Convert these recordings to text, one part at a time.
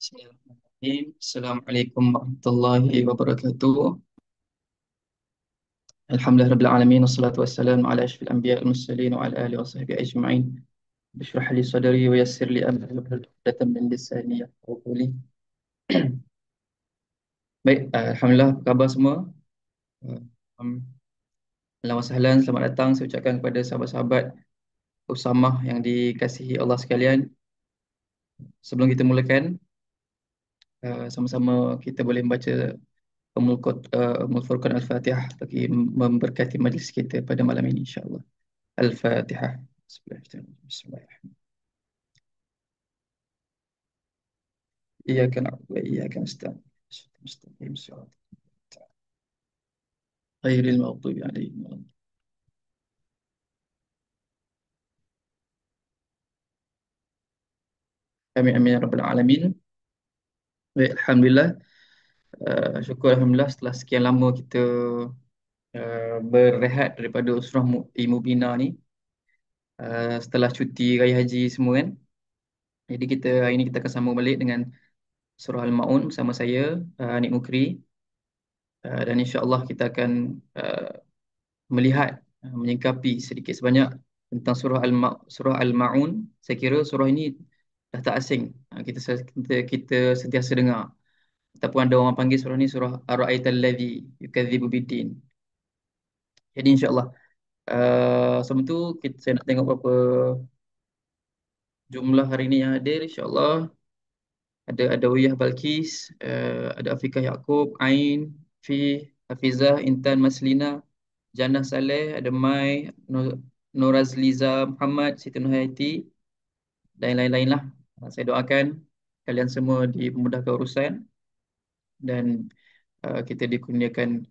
Bismillahirrahmanirrahim. Assalamualaikum warahmatullahi wabarakatuh. Alhamdulillah rabbil alamin wassalatu wassalamu ala asyrafil anbiya'i wal mursalin wa ala alihi wa sahbihi ajma'in. Bishrah li sadri wa yassir li amri wahlul 'uqdatam min lisani yafqahu qawli. Baik, alhamdulillah apa khabar semua? Um, Selamat sahlan, selamat datang saya ucapkan kepada sahabat-sahabat Usamah yang dikasihi Allah sekalian. Sebelum kita mulakan, sama-sama kita boleh membaca Ummul Furqan Al-Fatihah bagi memberkati majlis kita pada malam ini insya-Allah. Al-Fatihah. Bismillahirrahmanirrahim. Iyyaka na'budu wa iyyaka nasta'in. Mustaqim siratal ghairil maghdubi 'alaihim waladdallin. Amin amin ya rabbal alamin. Baik, alhamdulillah. Syukur alhamdulillah setelah sekian lama kita berehat daripada Usrah Mubina ni, setelah cuti raya haji semua kan. Jadi kita hari ini kita akan sambung balik dengan surah Al-Maun bersama saya, Anik Mukri. Dan insya-Allah kita akan melihat, menyingkapi sedikit sebanyak tentang surah Al-Maun. Saya kira surah ini dah tak asing. Kita sentiasa dengar. Ataupun ada orang panggil surah ini surah Ar-Ra'aital ladzi yukadzibu biddin. Jadi insya-Allah sebelum tu saya nak tengok berapa jumlah hari ini yang hadir insya-Allah. Ada Wiyah Balkis, ada Afiqah Yaakob, Ain, Fi, Hafizah, Intan Maslina, Jannah Saleh, ada Mai, Norazliza Muhammad, Siti Nurhayati dan lain-lain lah. Saya doakan kalian semua dimudahkan urusan dan kita dikurniakan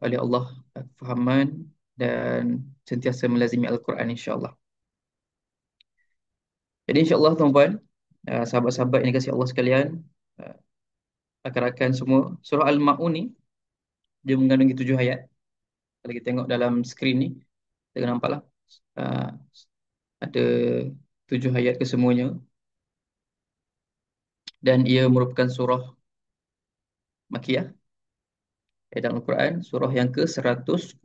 oleh Allah kefahaman dan sentiasa melazimi Al-Quran insya-Allah. Jadi insya-Allah tuan-tuan, sahabat-sahabat yang dikasihi Allah sekalian, uh, rakan-rakan semua, surah Al-Maun ni dia mengandungi 7 ayat. Kalau kita tengok dalam skrin ni, kita akan nampak lah. Uh, ada 7 ayat kesemuanya. Dan ia merupakan surah Makiyah. Dalam Al-Quran, surah yang ke-107.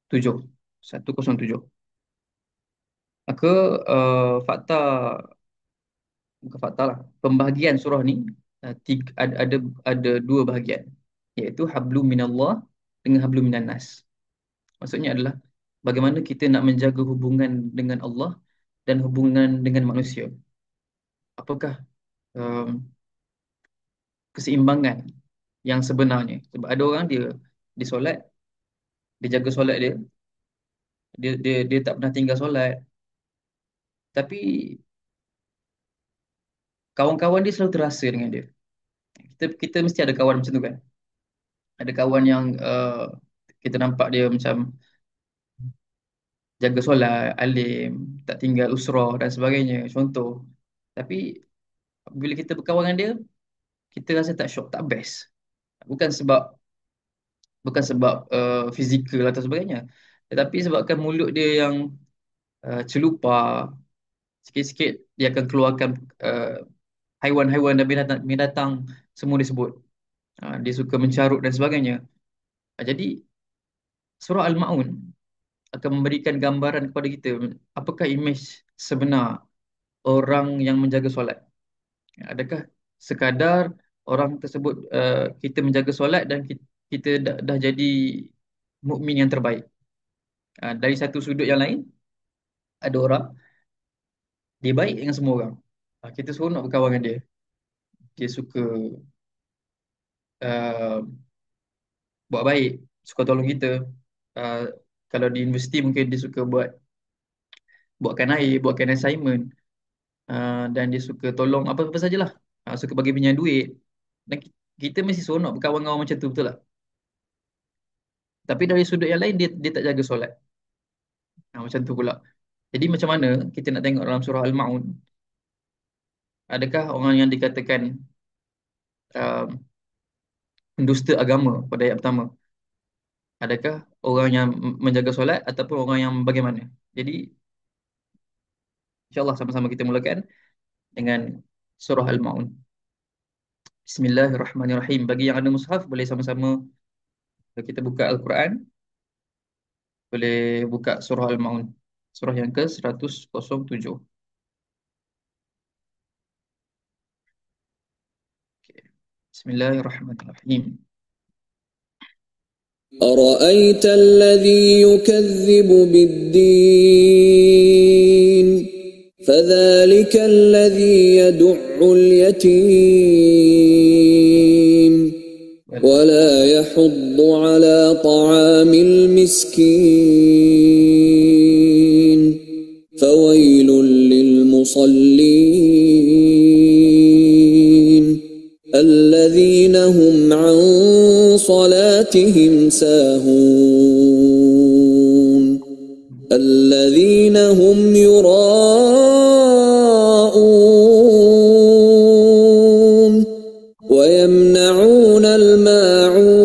107. Maka fakta, bukan fakta lah, pembahagian surah ni ada 2 bahagian. Iaitu Hablum Minallah dengan Hablum Minannas. Maksudnya adalah bagaimana kita nak menjaga hubungan dengan Allah dan hubungan dengan manusia. Apakah um, keseimbangan yang sebenarnya? Sebab ada orang dia solat, dia jaga solat dia tak pernah tinggal solat, tapi kawan-kawan dia selalu terasa dengan dia. Kita mesti ada kawan macam tu kan. Ada kawan yang kita nampak dia macam jaga solat, alim, tak tinggal usrah dan sebagainya, contoh. Tapi bila kita berkawan dengan dia, kita rasa tak syok, tak best. Bukan sebab fizikal atau sebagainya, tetapi sebabkan mulut dia yang celupa. Sikit-sikit dia akan keluarkan uh, haiwan-haiwan dan binatang semua disebut. Dia suka mencarut dan sebagainya. Jadi surah Al-Maun akan memberikan gambaran kepada kita apakah imej sebenar orang yang menjaga solat. Adakah sekadar orang tersebut, kita menjaga solat dan kita dah jadi mukmin yang terbaik. Dari satu sudut yang lain, ada orang dia baik dengan semua orang. Kita seronok berkawan dengan dia. Dia suka uh, buat baik, suka tolong kita. Uh, Kalau di universiti mungkin dia suka buatkan air, buatkan assignment, dan dia suka tolong apa-apa sajalah. Suka bagi pinjam duit. Dan kita mesti seronok berkawan dengan orang macam tu, betul tak? Tapi dari sudut yang lain dia tak jaga solat. Macam tu pula. Jadi macam mana kita nak tengok dalam surah Al-Maun? Adakah orang yang dikatakan pendusta agama pada ayat pertama? Adakah orang yang menjaga solat ataupun orang yang bagaimana? Jadi insya-Allah sama-sama kita mulakan dengan surah Al-Maun. Bismillahirrahmanirrahim. Bagi yang ada mushaf, boleh sama-sama kita buka Al-Quran. Boleh buka surah Al-Maun. Surah yang ke 107. Okay. Bismillahirrahmanirrahim. أرأيت الذي يكذب بالدين فذلك الذي يدع اليتيم ولا يحض على طعام المسكين فويل للمصلين الذين هم عن صلاتهم ساهون الذين هم يراءون ويمنعون الماعون.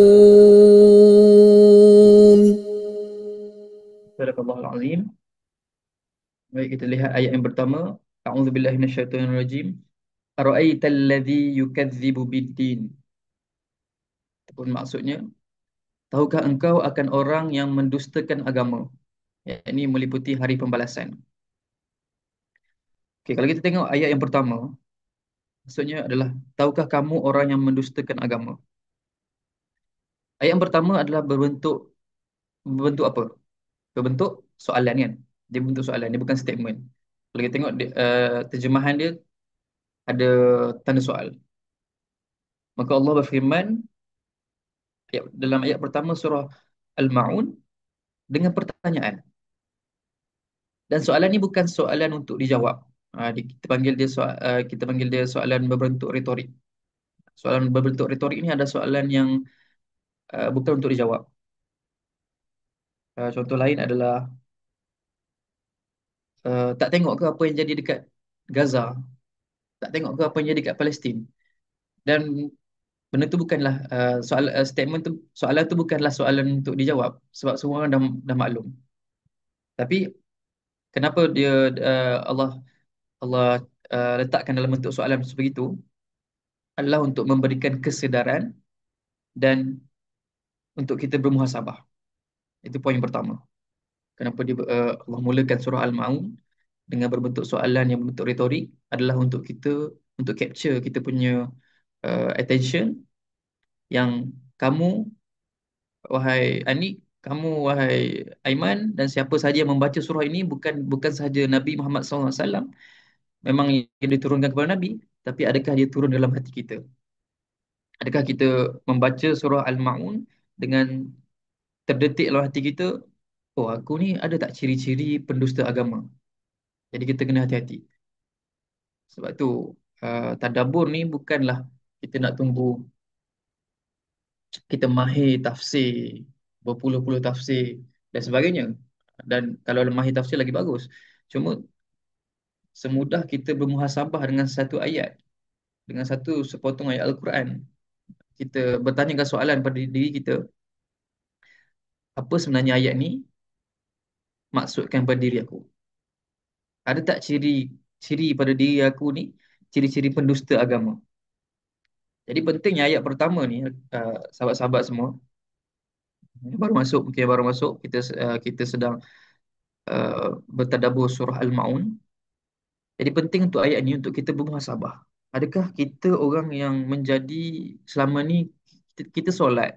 Sadaqallahul Azim. Baik, kita lihat ayat yang pertama. A'udzubillahi minasyaitonirrajim. Ara'aital ladzi yukadzibu biddin. Ataupun maksudnya, tahukah engkau akan orang yang mendustakan agama? Ini meliputi hari pembalasan. Okey, kalau kita tengok ayat yang pertama, maksudnya adalah, tahukah kamu orang yang mendustakan agama? Ayat yang pertama adalah berbentuk apa? Berbentuk soalan kan? Dia bentuk soalan, dia bukan statement. Kalau kita tengok terjemahan dia ada tanda soal. Maka Allah berfirman dalam ayat pertama surah Al-Ma'un dengan pertanyaan. Dan soalan ni bukan soalan untuk dijawab. Kita panggil dia soalan berbentuk retorik. Soalan berbentuk retorik ni ada soalan yang bukan untuk dijawab. Contoh lain adalah, tak tengok ke apa yang jadi dekat Gaza? Tak tengok ke apa yang jadi dekat Palestin? Dan benda tu bukanlah statement tu, soalan tu bukanlah soalan untuk dijawab sebab semua orang dah maklum. Tapi kenapa dia Allah Allah letakkan dalam bentuk soalan sebegitu adalah untuk memberikan kesedaran dan untuk kita bermuhasabah. Itu poin pertama. Kenapa Allah mulakan surah Al-Maun dengan berbentuk soalan yang berbentuk retorik adalah untuk kita, untuk capture kita punya attention, yang kamu, wahai Ani, kamu wahai Aiman, dan siapa sahaja yang membaca surah ini, bukan sahaja Nabi Muhammad SAW memang yang diturunkan kepada Nabi, tapi adakah dia turun dalam hati kita? Adakah kita membaca surah Al-Maun dengan terdetik dalam hati kita, oh aku ni ada tak ciri-ciri pendusta agama? Jadi kita kena hati-hati. Sebab tu tadabbur ni bukanlah kita nak tunggu kita mahir tafsir, berpuluh-puluh tafsir dan sebagainya. Dan kalau mahir tafsir lagi bagus. Cuma semudah kita bermuhasabah dengan satu ayat, dengan satu sepotong ayat Al-Quran, kita bertanyakan soalan pada diri kita, apa sebenarnya ayat ni maksudkan pada diri aku? Ada tak ciri pada diri aku ni, ciri-ciri pendusta agama? Jadi pentingnya ayat pertama ni, sahabat-sahabat semua, mungkin baru masuk, kita sedang bertadabbur surah Al-Maun. Jadi penting untuk ayat ni untuk kita bermuhasabah. Adakah kita orang yang menjadi selama ni kita solat,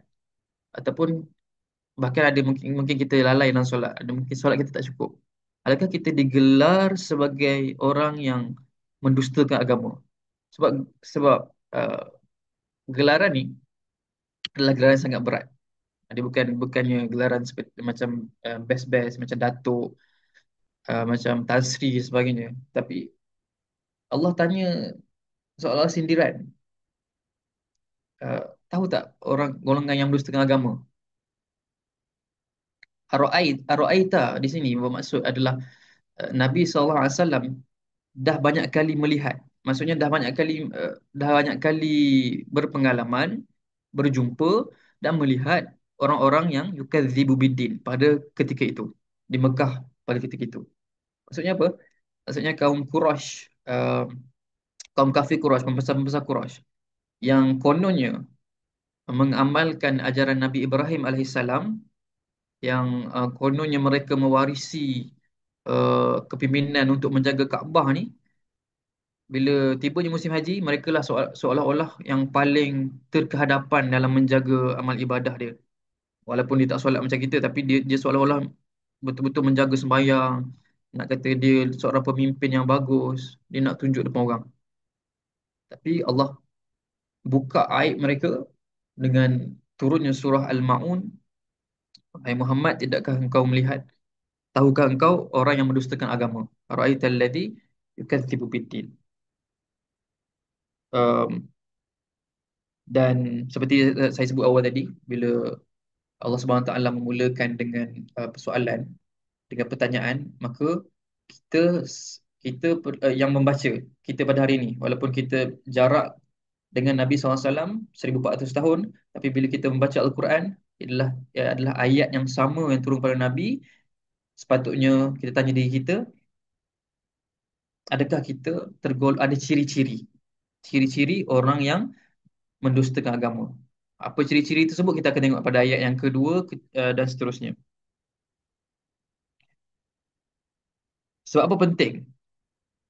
ataupun bahkan ada mungkin kita lalai dalam solat, ada mungkin solat kita tak cukup. Adakah kita digelar sebagai orang yang mendustakan agama? Sebab sebab uh, gelaran ni adalah gelaran yang sangat berat. Dia bukannya gelaran seperti macam best macam datuk, macam Tan Sri dan sebagainya. Tapi Allah tanya seolah sindiran. Uh, Tahu tak orang golongan yang mendustakan agama? Aro'aita di sini bermaksud adalah Nabi SAW dah banyak kali melihat. Maksudnya dah banyak kali berpengalaman, berjumpa dan melihat orang-orang yang yukadzibu biddin pada ketika itu, di Mekah pada ketika itu. Maksudnya apa? Maksudnya kaum Quraisy, kaum kafir Quraisy, pembesar-pembesar Quraisy. yang kononnya mengamalkan ajaran Nabi Ibrahim alaihissalam, yang kononnya mereka mewarisi kepimpinan untuk menjaga Kaabah ni, bila tibanya musim haji, mereka lah seolah-olah yang paling terkehadapan dalam menjaga amal ibadah dia. Walaupun dia tak solat macam kita, tapi dia seolah-olah betul-betul menjaga sembahyang. Nak kata dia seorang pemimpin yang bagus, dia nak tunjuk depan orang. Tapi Allah buka aib mereka dengan turunnya surah Al-Ma'un. Hai Muhammad, tidakkah engkau melihat, tahukah engkau orang yang mendustakan agama? Ara'aital ladzi yukadzibu biddin. Um, dan seperti saya sebut awal tadi, bila Allah Subhanahu Wa Taala memulakan dengan persoalan, dengan pertanyaan, maka kita yang membaca, kita pada hari ini, walaupun kita jarak dengan Nabi SAW 1400 tahun, tapi bila kita membaca Al-Quran, adalah ayat yang sama yang turun pada Nabi. Sepatutnya kita tanya diri kita, adakah kita ada ciri-ciri orang yang mendustakan agama? Apa ciri-ciri tersebut kita akan tengok pada ayat yang kedua dan seterusnya. Sebab apa penting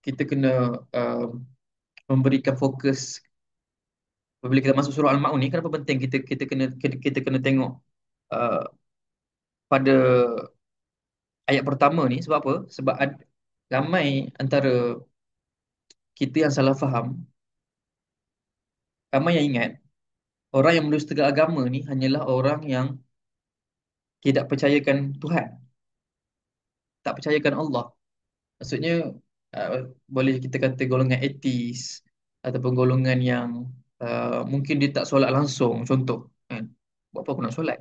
kita kena uh, memberikan fokus apabila kita masuk surah Al-Maun ni? Kenapa penting kita kena tengok uh, pada ayat pertama ni? Sebab apa? Sebab ramai antara kita yang salah faham, ramai yang ingat orang yang mendustakan agama ni hanyalah orang yang tidak percayakan Tuhan, tak percayakan Allah. Maksudnya uh, boleh kita kata golongan etis, ataupun golongan yang mungkin dia tak solat langsung, contoh kan. Buat apa aku nak solat?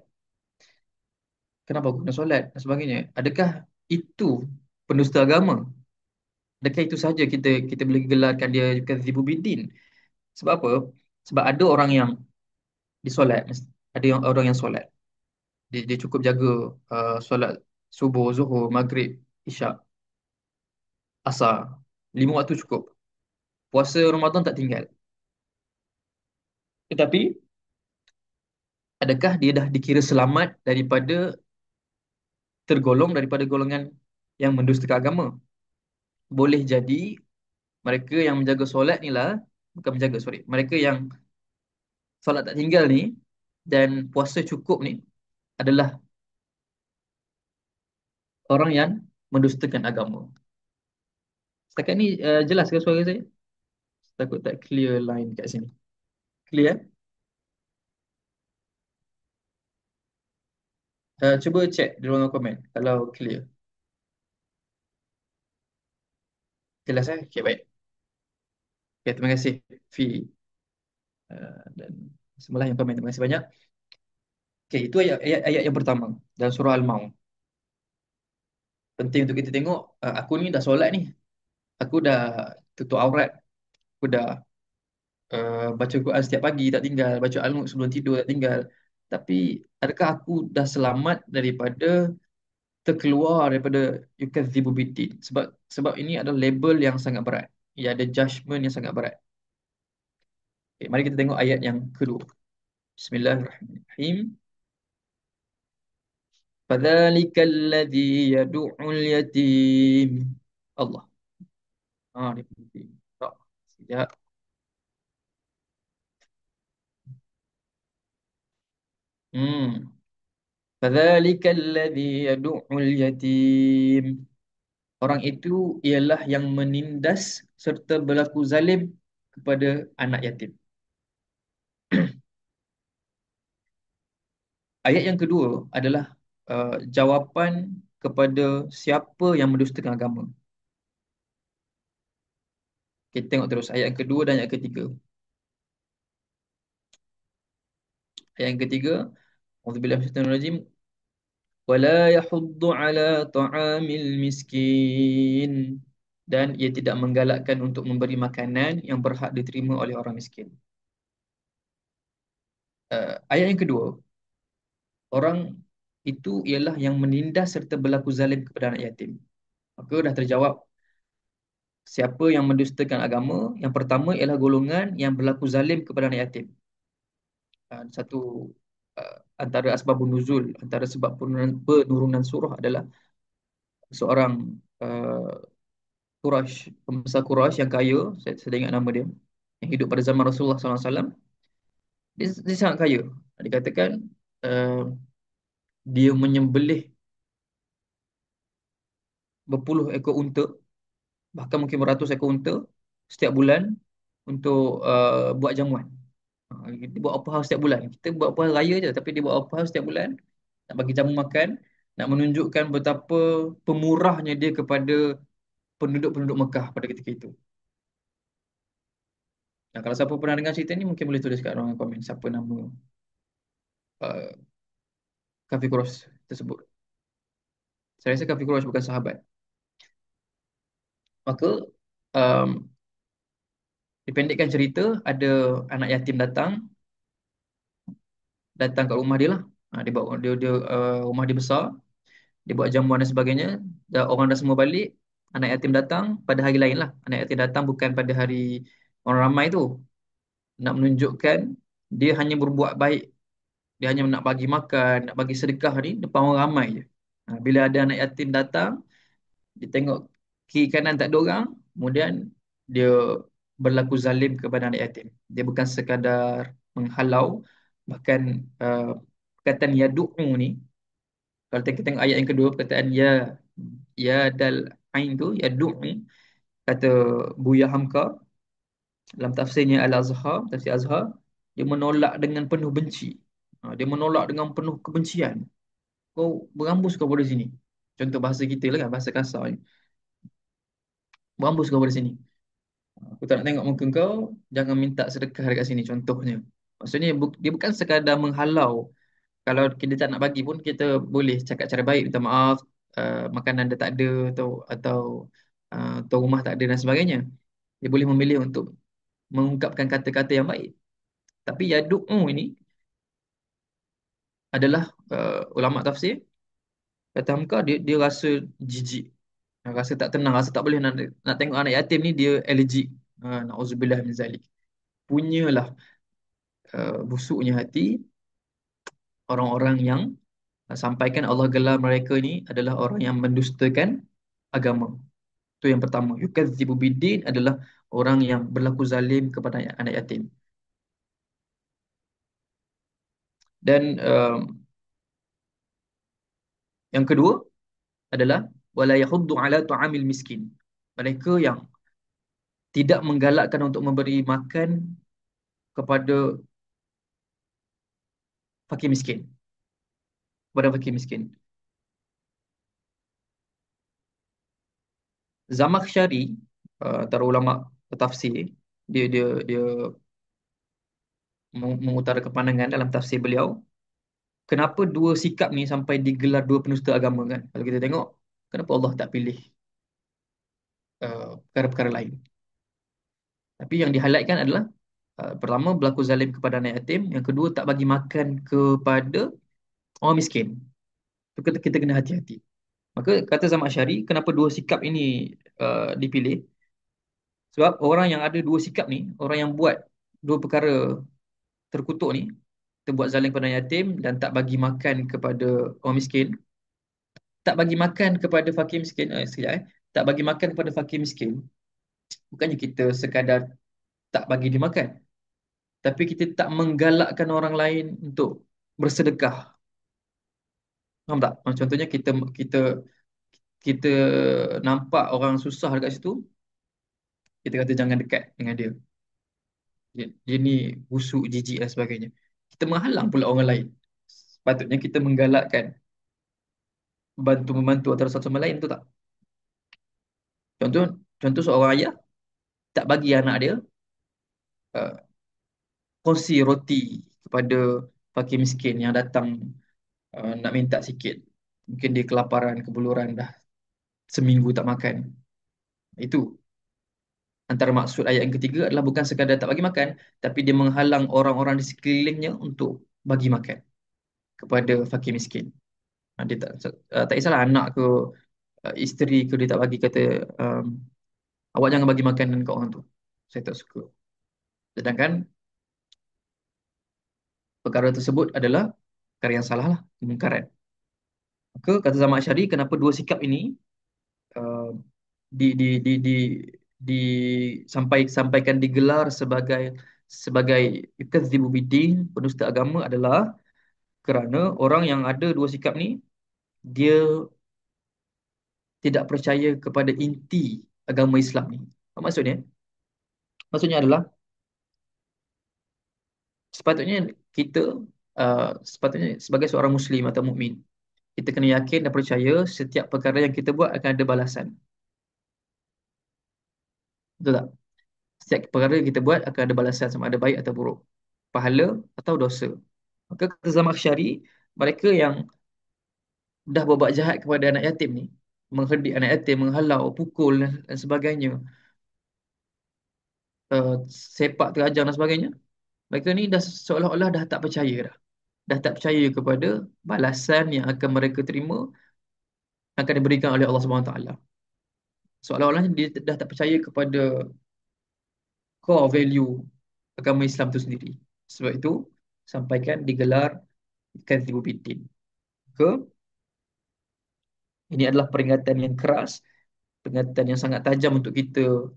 Kenapa aku nak solat dan sebagainya? Adakah itu pendusta agama? Adakah itu saja kita boleh gelarkan dia kadzibu biddin? Sebab apa? Sebab ada orang yang disolat, ada orang yang solat. Dia cukup jaga solat subuh, zuhur, maghrib, isyak, asar. 5 waktu cukup. Puasa Ramadan tak tinggal. Tetapi adakah dia dah dikira selamat daripada tergolong daripada golongan yang mendustakan agama? Boleh jadi mereka yang menjaga solat ni lah, bukan menjaga, sorry. Mereka yang solat tak tinggal ni dan puasa cukup ni adalah orang yang mendustakan agama. Setakat ni jelas ke suara saya? Takut tak clear line kat sini. Clear? Cuba check di ruangan komen kalau clear. Jelas Okay, baik. Okay, terima kasih Fi dan semua yang komen. Terima kasih banyak. Okay, itu ayat yang pertama dalam surah Al-Maun. Penting untuk kita tengok, aku ni dah solat ni. Aku dah tutup aurat. Aku dah baca Quran setiap pagi tak tinggal. Baca Al-Mulk sebelum tidur tak tinggal. Tapi adakah aku dah selamat daripada terkeluar daripada yukadzibu biddin? Sebab ini adalah label yang sangat berat. Ia ada judgement yang sangat berat. Okay, mari kita tengok ayat yang kedua. Bismillahirrahmanirrahim. Fadzalikal ladzi yad'ul yatim. Allah. Dia penting. Tak. Sekejap. Hmm. Fadzalikal ladzi yad'ul yatim. Orang itu ialah yang menindas serta berlaku zalim kepada anak yatim. Ayat yang kedua adalah jawapan kepada siapa yang mendustakan agama. Kita tengok terus ayat yang kedua dan ayat ketiga. Ayat yang ketiga, Auzubillahi minasyaitonir rajim, wala yahuddu ala ta'amil miskin, dan ia tidak menggalakkan untuk memberi makanan yang berhak diterima oleh orang miskin. Ayat yang kedua, orang itu ialah yang menindas serta berlaku zalim kepada anak yatim. Maka dah terjawab siapa yang mendustakan agama, yang pertama ialah golongan yang berlaku zalim kepada anak yatim. Satu uh, antara asbabun nuzul, antara sebab penurunan surah adalah seorang uh, Quraisy, pembesar Quraisy yang kaya, saya ingat nama dia, yang hidup pada zaman Rasulullah SAW. Dia sangat kaya. Dikatakan uh, dia menyembelih berpuluh ekor unta, bahkan mungkin beratus ekor unta setiap bulan untuk buat jamuan. Dia buat apa hal setiap bulan. Kita buat apa hal raya je, tapi dia buat apa hal setiap bulan. Nak bagi jamu makan, nak menunjukkan betapa pemurahnya dia kepada penduduk-penduduk Mekah pada ketika itu. Nah, kalau siapa pernah dengar cerita ni, mungkin boleh tulis kat ruangan komen siapa nama uh, Kafi Quraisy tersebut. Saya rasa Kafi Quraisy bukan sahabat. Maka um, dipendekkan cerita, ada anak yatim datang, datang kat rumah dia lah. Dia bawa rumah dia besar, dia buat jamuan dan sebagainya. Orang dah semua balik, anak yatim datang pada hari lain lah. Anak yatim datang bukan pada hari orang ramai tu. Nak menunjukkan dia hanya berbuat baik, dia hanya nak bagi makan, nak bagi sedekah ni depan orang ramai je. Bila ada anak yatim datang, dia tengok kiri kanan tak ada orang, kemudian dia berlaku zalim kepada anak yatim. Dia bukan sekadar menghalau, bahkan perkataan yadu'u ni, kalau kita tengok ayat yang kedua, perkataan ya dal ain tu, yadu'u, kata Buya Hamka dalam tafsirnya Al-Azhar, tafsir Azhar, dia menolak dengan penuh benci. Dia menolak dengan penuh kebencian. Kau berambus kau pada sini. Contoh bahasa kita lah kan, bahasa kasar ni. Berambus kau pada sini. Aku tak nak tengok muka kau, jangan minta sedekah dekat sini, contohnya. Maksudnya dia bukan sekadar menghalau. Kalau kita tak nak bagi pun, kita boleh cakap cara baik, minta maaf, makanan dia tak ada, atau tuan rumah tak ada dan sebagainya. Dia boleh memilih untuk mengungkapkan kata-kata yang baik. Tapi yadu'u ini adalah ulama tafsir kata Hamka, dia rasa jijik, rasa tak tenang, rasa tak boleh nak tengok anak yatim ni, dia allergic. Na'udzubillah min zalik. Punyalah busuknya hati orang-orang yang sampaikan Allah gelar mereka ni adalah orang yang mendustakan agama. Itu yang pertama. Yukadzibu biddin adalah orang yang berlaku zalim kepada anak yatim. Dan yang kedua adalah wala yahuddu ala ta'amil miskin. Mereka yang tidak menggalakkan untuk memberi makan kepada fakir miskin, kepada fakir miskin. Zamakhsyari, antara ulama tafsir, dia mengutarakan pandangan dalam tafsir beliau, kenapa dua sikap ni sampai digelar dua penusta agama kan? Kalau kita tengok, kenapa Allah tak pilih perkara-perkara lain? Tapi yang di-highlightkan adalah pertama berlaku zalim kepada anak yatim, yang kedua tak bagi makan kepada orang miskin. Itu kita kena hati-hati. Maka kata Zamakhsyari, kenapa dua sikap ini dipilih? Sebab orang yang ada dua sikap ni, orang yang buat dua perkara terkutuk ni, terbuat zalim kepada yatim dan tak bagi makan kepada orang miskin, tak bagi makan kepada fakir miskin, tak bagi makan kepada fakir miskin, bukannya kita sekadar tak bagi dia makan, tapi kita tak menggalakkan orang lain untuk bersedekah. Faham tak? Contohnya kita kita kita nampak orang susah dekat situ, kita kata jangan dekat dengan dia. Dia ni busuk, jijik dan sebagainya. Kita menghalang pula orang lain. Sepatutnya kita menggalakkan, bantu-membantu antara satu sama lain, tu tak? Contoh contoh seorang ayah tak bagi anak dia uh, kongsi roti kepada fakir miskin yang datang nak minta sikit. Mungkin dia kelaparan, kebuluran, dah seminggu tak makan. Itu antara maksud ayat yang ketiga adalah bukan sekadar tak bagi makan, tapi dia menghalang orang-orang di sekelilingnya untuk bagi makan kepada fakir miskin. Dia tak kisahlah anak ke isteri ke, dia tak bagi, kata um, Awak jangan bagi makanan ke orang tu. Saya tak suka. Sedangkan perkara tersebut adalah perkara yang salah lah, kemungkaran. Maka kata Zaman Asy'ari, kenapa dua sikap ini uh, di di di di sampaikan digelar sebagai sebagai yukadzibu biddin, pendusta agama, adalah kerana orang yang ada dua sikap ni, dia tidak percaya kepada inti agama Islam ni. Apa maksudnya? Maksudnya adalah sepatutnya kita sepatutnya sebagai seorang Muslim atau mukmin, kita kena yakin dan percaya setiap perkara yang kita buat akan ada balasan. Betul tak? Setiap perkara yang kita buat akan ada balasan, sama ada baik atau buruk, pahala atau dosa. Maka kata Zaman Syari, mereka yang dah berbuat jahat kepada anak yatim ni, mengherdik anak yatim, menghalau, pukul dan sebagainya, uh, sepak terajang dan sebagainya, mereka ni dah seolah-olah dah tak percaya dah. Dah tak percaya kepada balasan yang akan mereka terima, akan diberikan oleh Allah Subhanahu Wa Taala. Seolah-olah dia dah tak percaya kepada core value agama Islam itu sendiri. Sebab itu sampaikan digelar Kadzibu Bidin. Ke ini adalah peringatan yang keras, peringatan yang sangat tajam untuk kita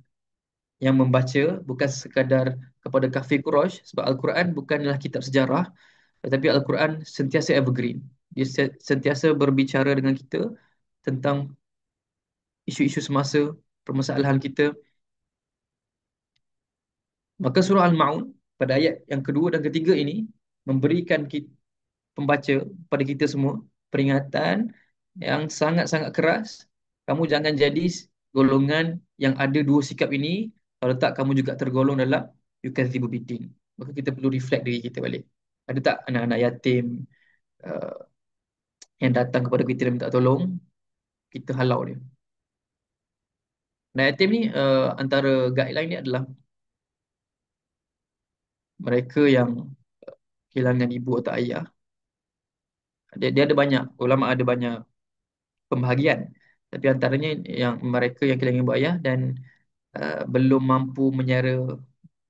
yang membaca, bukan sekadar kepada kafir Quraisy, sebab Al-Quran bukanlah kitab sejarah, tetapi Al-Quran sentiasa evergreen. Dia sentiasa berbicara dengan kita tentang isu-isu semasa, permasalahan kita. Maka surah Al-Ma'un pada ayat yang kedua dan ketiga ini memberikan pembaca, pada kita semua, peringatan yang sangat-sangat keras. Kamu jangan jadi golongan yang ada dua sikap ini. Kalau tak, kamu juga tergolong dalam yukadzibu biddin. Maka kita perlu reflect diri kita balik. Ada tak anak-anak yatim uh, yang datang kepada kita dan minta tolong, kita halau dia. Anak yatim ni, antara guideline ni adalah mereka yang kehilangan ibu atau ayah. Dia ada banyak, ulama ada banyak pembahagian. Tapi antaranya yang mereka yang kehilangan ibu ayah dan belum mampu menyara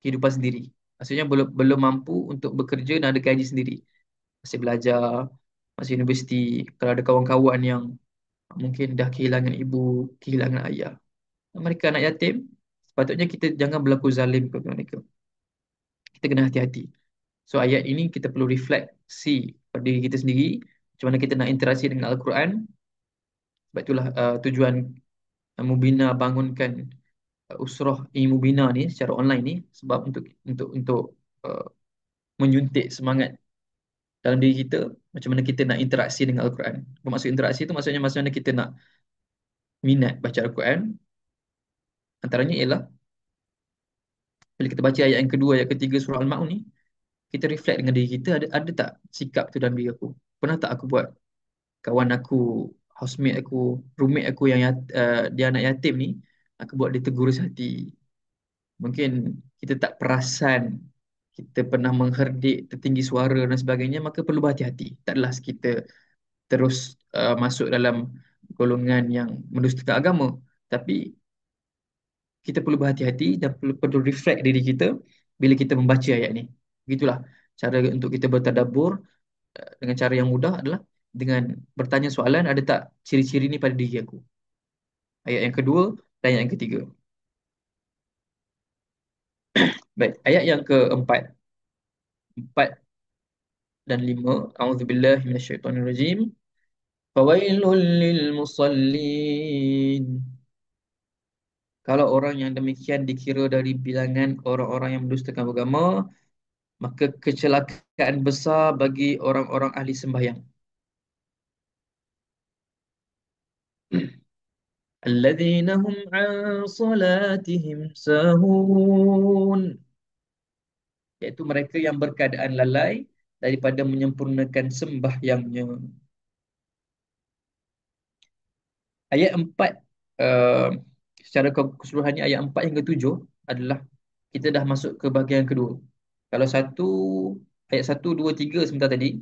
kehidupan sendiri. Maksudnya belum belum mampu untuk bekerja dan ada gaji sendiri. Masih belajar, masih universiti. Kalau ada kawan-kawan yang mungkin dah kehilangan ibu, kehilangan ayah. Mereka anak yatim, sepatutnya kita jangan berlaku zalim kepada mereka. Kita kena hati-hati. So ayat ini kita perlu refleksi pada diri kita sendiri, macam mana kita nak interaksi dengan Al-Quran. Sebab itulah tujuan Mubina bangunkan usrah Mubina ni secara online ni, sebab untuk uh, menyuntik semangat dalam diri kita, macam mana kita nak interaksi dengan Al-Quran. Maksud interaksi itu maksudnya macam mana kita nak minat baca Al-Quran. Antaranya ialah bila kita baca ayat yang kedua, ayat ketiga surah Al-Ma'un ni, kita reflect dengan diri kita, ada tak sikap tu dalam diri aku? Pernah tak aku buat kawan aku, housemate aku, roommate aku yang dia anak yatim ni, aku buat dia tergurus hati. Mungkin kita tak perasan, kita pernah mengherdik tertinggi suara dan sebagainya, maka perlu berhati-hati. Taklah kita terus masuk dalam golongan yang mendustakan agama. Tapi kita perlu berhati-hati dan perlu reflect diri kita bila kita membaca ayat ni. Begitulah cara untuk kita bertadabbur dengan cara yang mudah adalah dengan bertanya soalan, ada tak ciri-ciri ni pada diri aku. Ayat yang kedua dan ayat yang ketiga. Baik, ayat yang keempat, 4 dan 5. A'udzubillahi minasyaitonirrajim. Fawailul lil musallin. Kalau orang yang demikian dikira dari bilangan orang-orang yang mendustakan agama, maka kecelakaan besar bagi orang-orang ahli sembahyang. Alladzina hum an salatihim sahun. Iaitu mereka yang berkeadaan lalai daripada menyempurnakan sembahyangnya. Ayat 4, uh, secara keseluruhannya ayat 4 hingga 7 adalah kita dah masuk ke bahagian kedua. Kalau ayat 1, 2, 3 sebentar tadi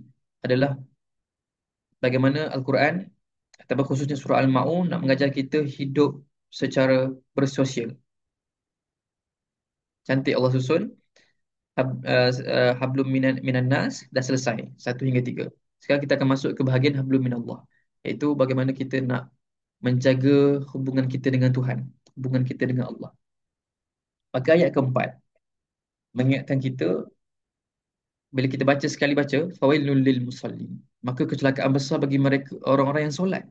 adalah bagaimana Al-Quran, atau khususnya surah Al-Ma'un, nak mengajar kita hidup secara bersosial. Cantik Allah susun. Hablum minan nas dah selesai. Satu hingga tiga. Sekarang kita akan masuk ke bahagian hablum minallah. Iaitu bagaimana kita nak menjaga hubungan kita dengan Tuhan. Hubungan kita dengan Allah. Maka ayat keempat mengingatkan kita bila kita baca sekali baca fawailul lil musallin. Maka kecelakaan besar bagi mereka orang-orang yang solat.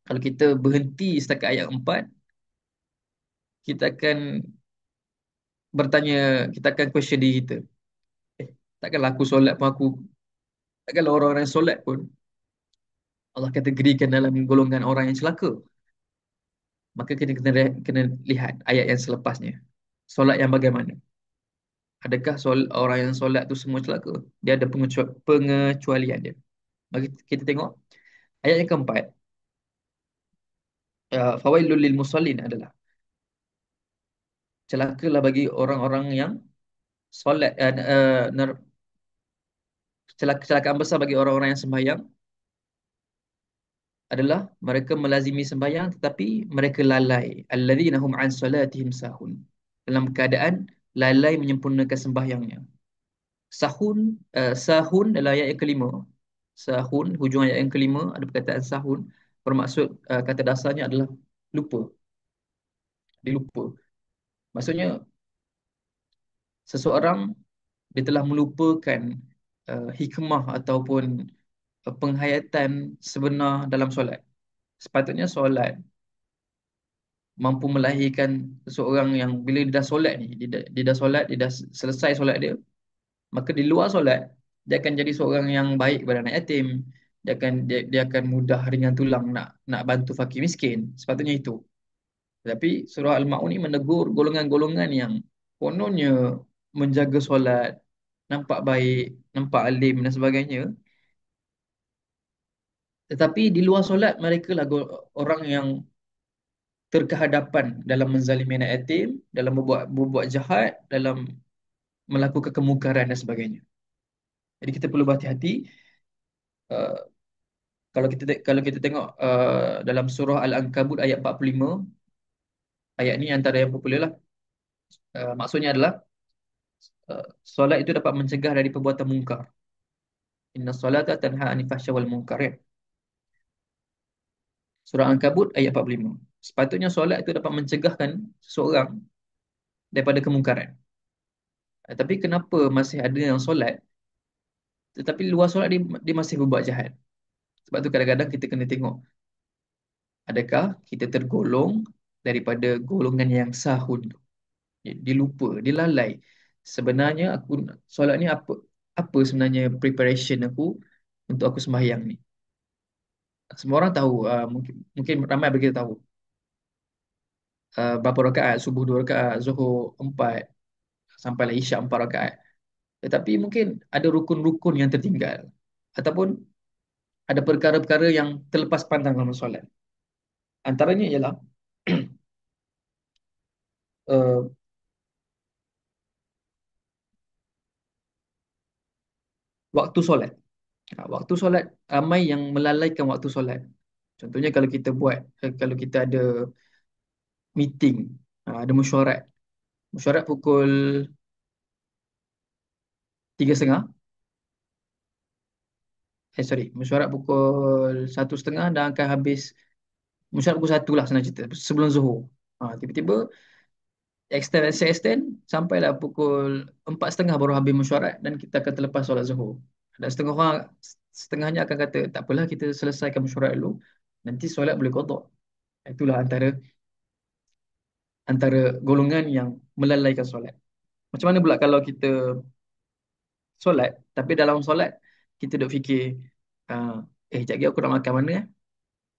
Kalau kita berhenti setakat ayat 4, kita akan bertanya, kita akan question diri kita. Eh, takkanlah aku solat pun aku, takkanlah orang-orang yang solat pun Allah kategorikan dalam golongan orang yang celaka. Maka kita kena lihat ayat yang selepasnya. Solat yang bagaimana? Adakah orang yang solat tu semua celaka? Dia ada pengecualian dia. Mari kita tengok ayat yang keempat. Fawailul lil musallin adalah celakalah bagi orang-orang yang solat, kecelakaan besar bagi orang-orang yang sembahyang adalah mereka melazimi sembahyang tetapi mereka lalai. Alladzina hum an salatihim sahun. Dalam keadaan lalai menyempurnakan sembahyangnya. Sahun dalam ayat yang kelima. Sahun, hujung ayat yang kelima ada perkataan sahun. Bermaksud kata dasarnya adalah lupa. Dia lupa. Maksudnya seseorang dia telah melupakan hikmah ataupun penghayatan sebenar dalam solat. Sepatutnya solat mampu melahirkan seseorang yang bila dia dah solat ni, dia dah solat, dia dah selesai solat dia, maka di luar solat, dia akan jadi seorang yang baik kepada anak yatim, dia akan mudah ringan tulang nak bantu fakir miskin. Sepatutnya itu. Tetapi surah Al-Ma'un ni menegur golongan-golongan yang kononnya menjaga solat, nampak baik, nampak alim dan sebagainya. Tetapi di luar solat mereka lah orang yang terkehadapan dalam menzalimi anak yatim, dalam berbuat jahat, dalam melakukan kemungkaran dan sebagainya. Jadi kita perlu berhati-hati. uh, kalau kita tengok dalam surah Al-Ankabut ayat 45, ayat ni antara yang popular lah. Maksudnya adalah solat itu dapat mencegah dari perbuatan mungkar. Inna solata tanha anil fahsya wal munkar, ya. Surah Al-Ankabut ayat 45. Sepatutnya solat itu dapat mencegahkan seseorang daripada kemungkaran. Tapi kenapa masih ada yang solat tetapi luar solat dia masih berbuat jahat? Sebab tu kadang-kadang kita kena tengok, adakah kita tergolong daripada golongan yang sahun tu. Dia lupa, dia lalai. Sebenarnya aku solat ni apa apa sebenarnya preparation aku untuk aku sembahyang ni. Semua orang tahu, mungkin mungkin ramai bagi kita tahu berapa rakaat, subuh 2 rakaat, zuhur 4, sampailah isyak 4 rakaat. Tetapi mungkin ada rukun-rukun yang tertinggal ataupun ada perkara-perkara yang terlepas pandang dalam solat. Antaranya ialah uh, waktu solat. Waktu solat ramai yang melalaikan waktu solat. Contohnya kalau kita ada meeting, ada mesyuarat. Mesyuarat pukul 3:30. Mesyuarat pukul 1:30 dan akan habis. Mesyuarat pukul 1 lah senang cerita, sebelum zuhur. Tiba-tiba extend sampailah pukul 4:30 baru habis mesyuarat dan kita akan terlepas solat zuhur. Dan setengahnya akan kata tak apalah, kita selesaikan mesyuarat dulu, nanti solat boleh qada. Itulah antara golongan yang melalaikan solat. Macam mana pula kalau kita solat tapi dalam solat kita duk fikir, uh, sekejap lagi aku nak makan mana,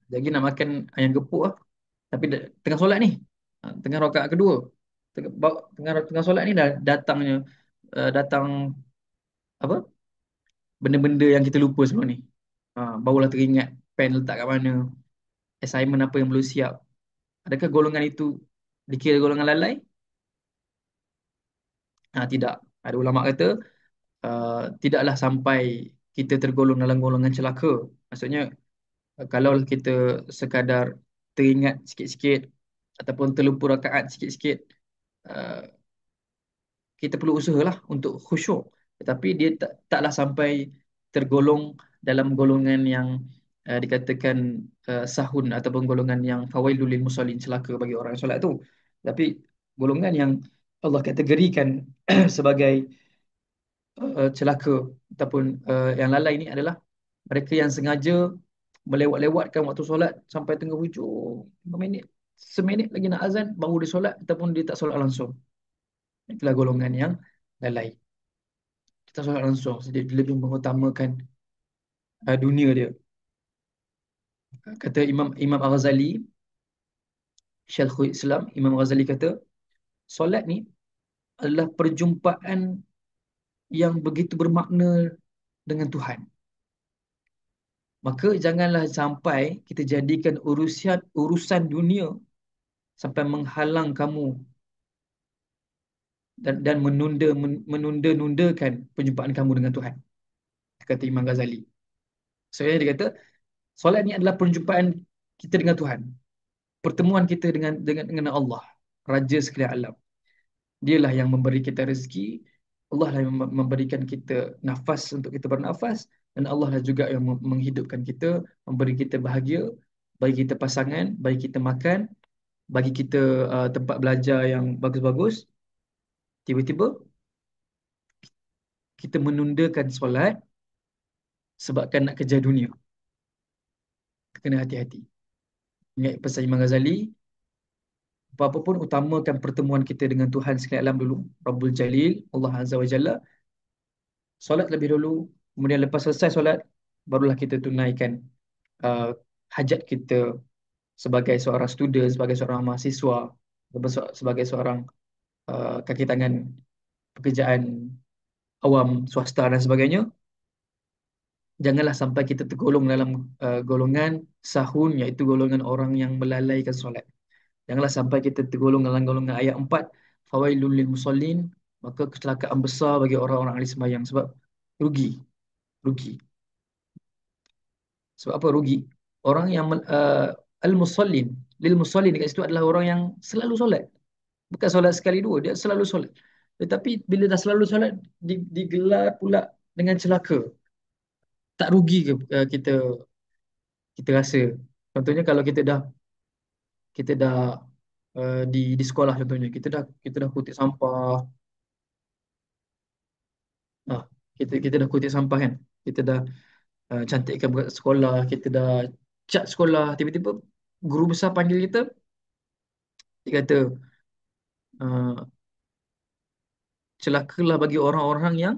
sekejap lagi nak makan ayam gepuk lah. Tapi tengah solat ni, tengah rakaat kedua, tengah solat ni dah datang apa benda-benda yang kita lupa semua ni. Barulah teringat pen letak kat mana, assignment apa yang belum siap. Adakah golongan itu dikira golongan lalai? Tidak. Ada ulama kata tidaklah sampai kita tergolong dalam golongan celaka. Maksudnya kalau kita sekadar teringat sikit-sikit ataupun terlupa rakaat sikit-sikit, uh, kita perlu usahalah untuk khusyuk, tetapi dia taklah sampai tergolong dalam golongan yang dikatakan sahun, ataupun golongan yang fawailul lil musallin, celaka bagi orang yang solat tu. Tapi golongan yang Allah kategorikan sebagai celaka ataupun yang lalai ni adalah mereka yang sengaja melewat-lewatkan waktu solat sampai tengah hujung 5 minit, seminit lagi nak azan baru dia solat, ataupun dia tak solat langsung. Itulah golongan yang lalai. Kita solat langsung, dia lebih mengutamakan dunia dia. Kata Imam Al-Ghazali, Syekhul Islam Imam Al-Ghazali kata, solat ni adalah perjumpaan yang begitu bermakna dengan Tuhan. Maka janganlah sampai kita jadikan urusan dunia sampai menghalang kamu dan menunda-nundakan perjumpaan kamu dengan Tuhan. Kata Imam Ghazali. Sebenarnya dia kata, solat ni adalah perjumpaan kita dengan Tuhan. Pertemuan kita dengan Allah, Raja sekalian alam. Dialah yang memberi kita rezeki, Allah lah yang memberikan kita nafas untuk kita bernafas, dan Allah lah juga yang menghidupkan kita, memberi kita bahagia, bagi kita pasangan, bagi kita makan, bagi kita tempat belajar yang bagus-bagus. Tiba-tiba kita menundakan solat sebabkan nak kejar dunia. Kena hati-hati. Ingat pesan Imam Ghazali, apa-apa pun utamakan pertemuan kita dengan Tuhan sekalian alam dulu, Rabbul Jalil, Allah Azza wa Jalla. Solat lebih dulu, kemudian lepas selesai solat, barulah kita tunaikan uh, hajat kita sebagai seorang student, sebagai seorang mahasiswa, sebagai seorang kaki tangan pekerjaan awam, swasta dan sebagainya. Janganlah sampai kita tergolong dalam golongan sahun, iaitu golongan orang yang melalaikan solat. Janganlah sampai kita tergolong dalam golongan ayat 4, fawailul lil musallin, maka kecelakaan besar bagi orang-orang ahli sembahyang. Sebab rugi, rugi. Sebab apa rugi? Orang yang al-musallin, lil musallin dekat situ adalah orang yang selalu solat. Bukan solat sekali dua, dia selalu solat. Tetapi bila dah selalu solat, digelar pula dengan celaka. Tak rugi ke kita rasa? Contohnya kalau kita dah di sekolah, contohnya kita dah kutip sampah. Ah, kita dah kutip sampah kan. Kita dah cantikkan buat sekolah, kita dah cat sekolah, tiba-tiba guru besar panggil kita, dia kata uh, celakalah bagi orang-orang yang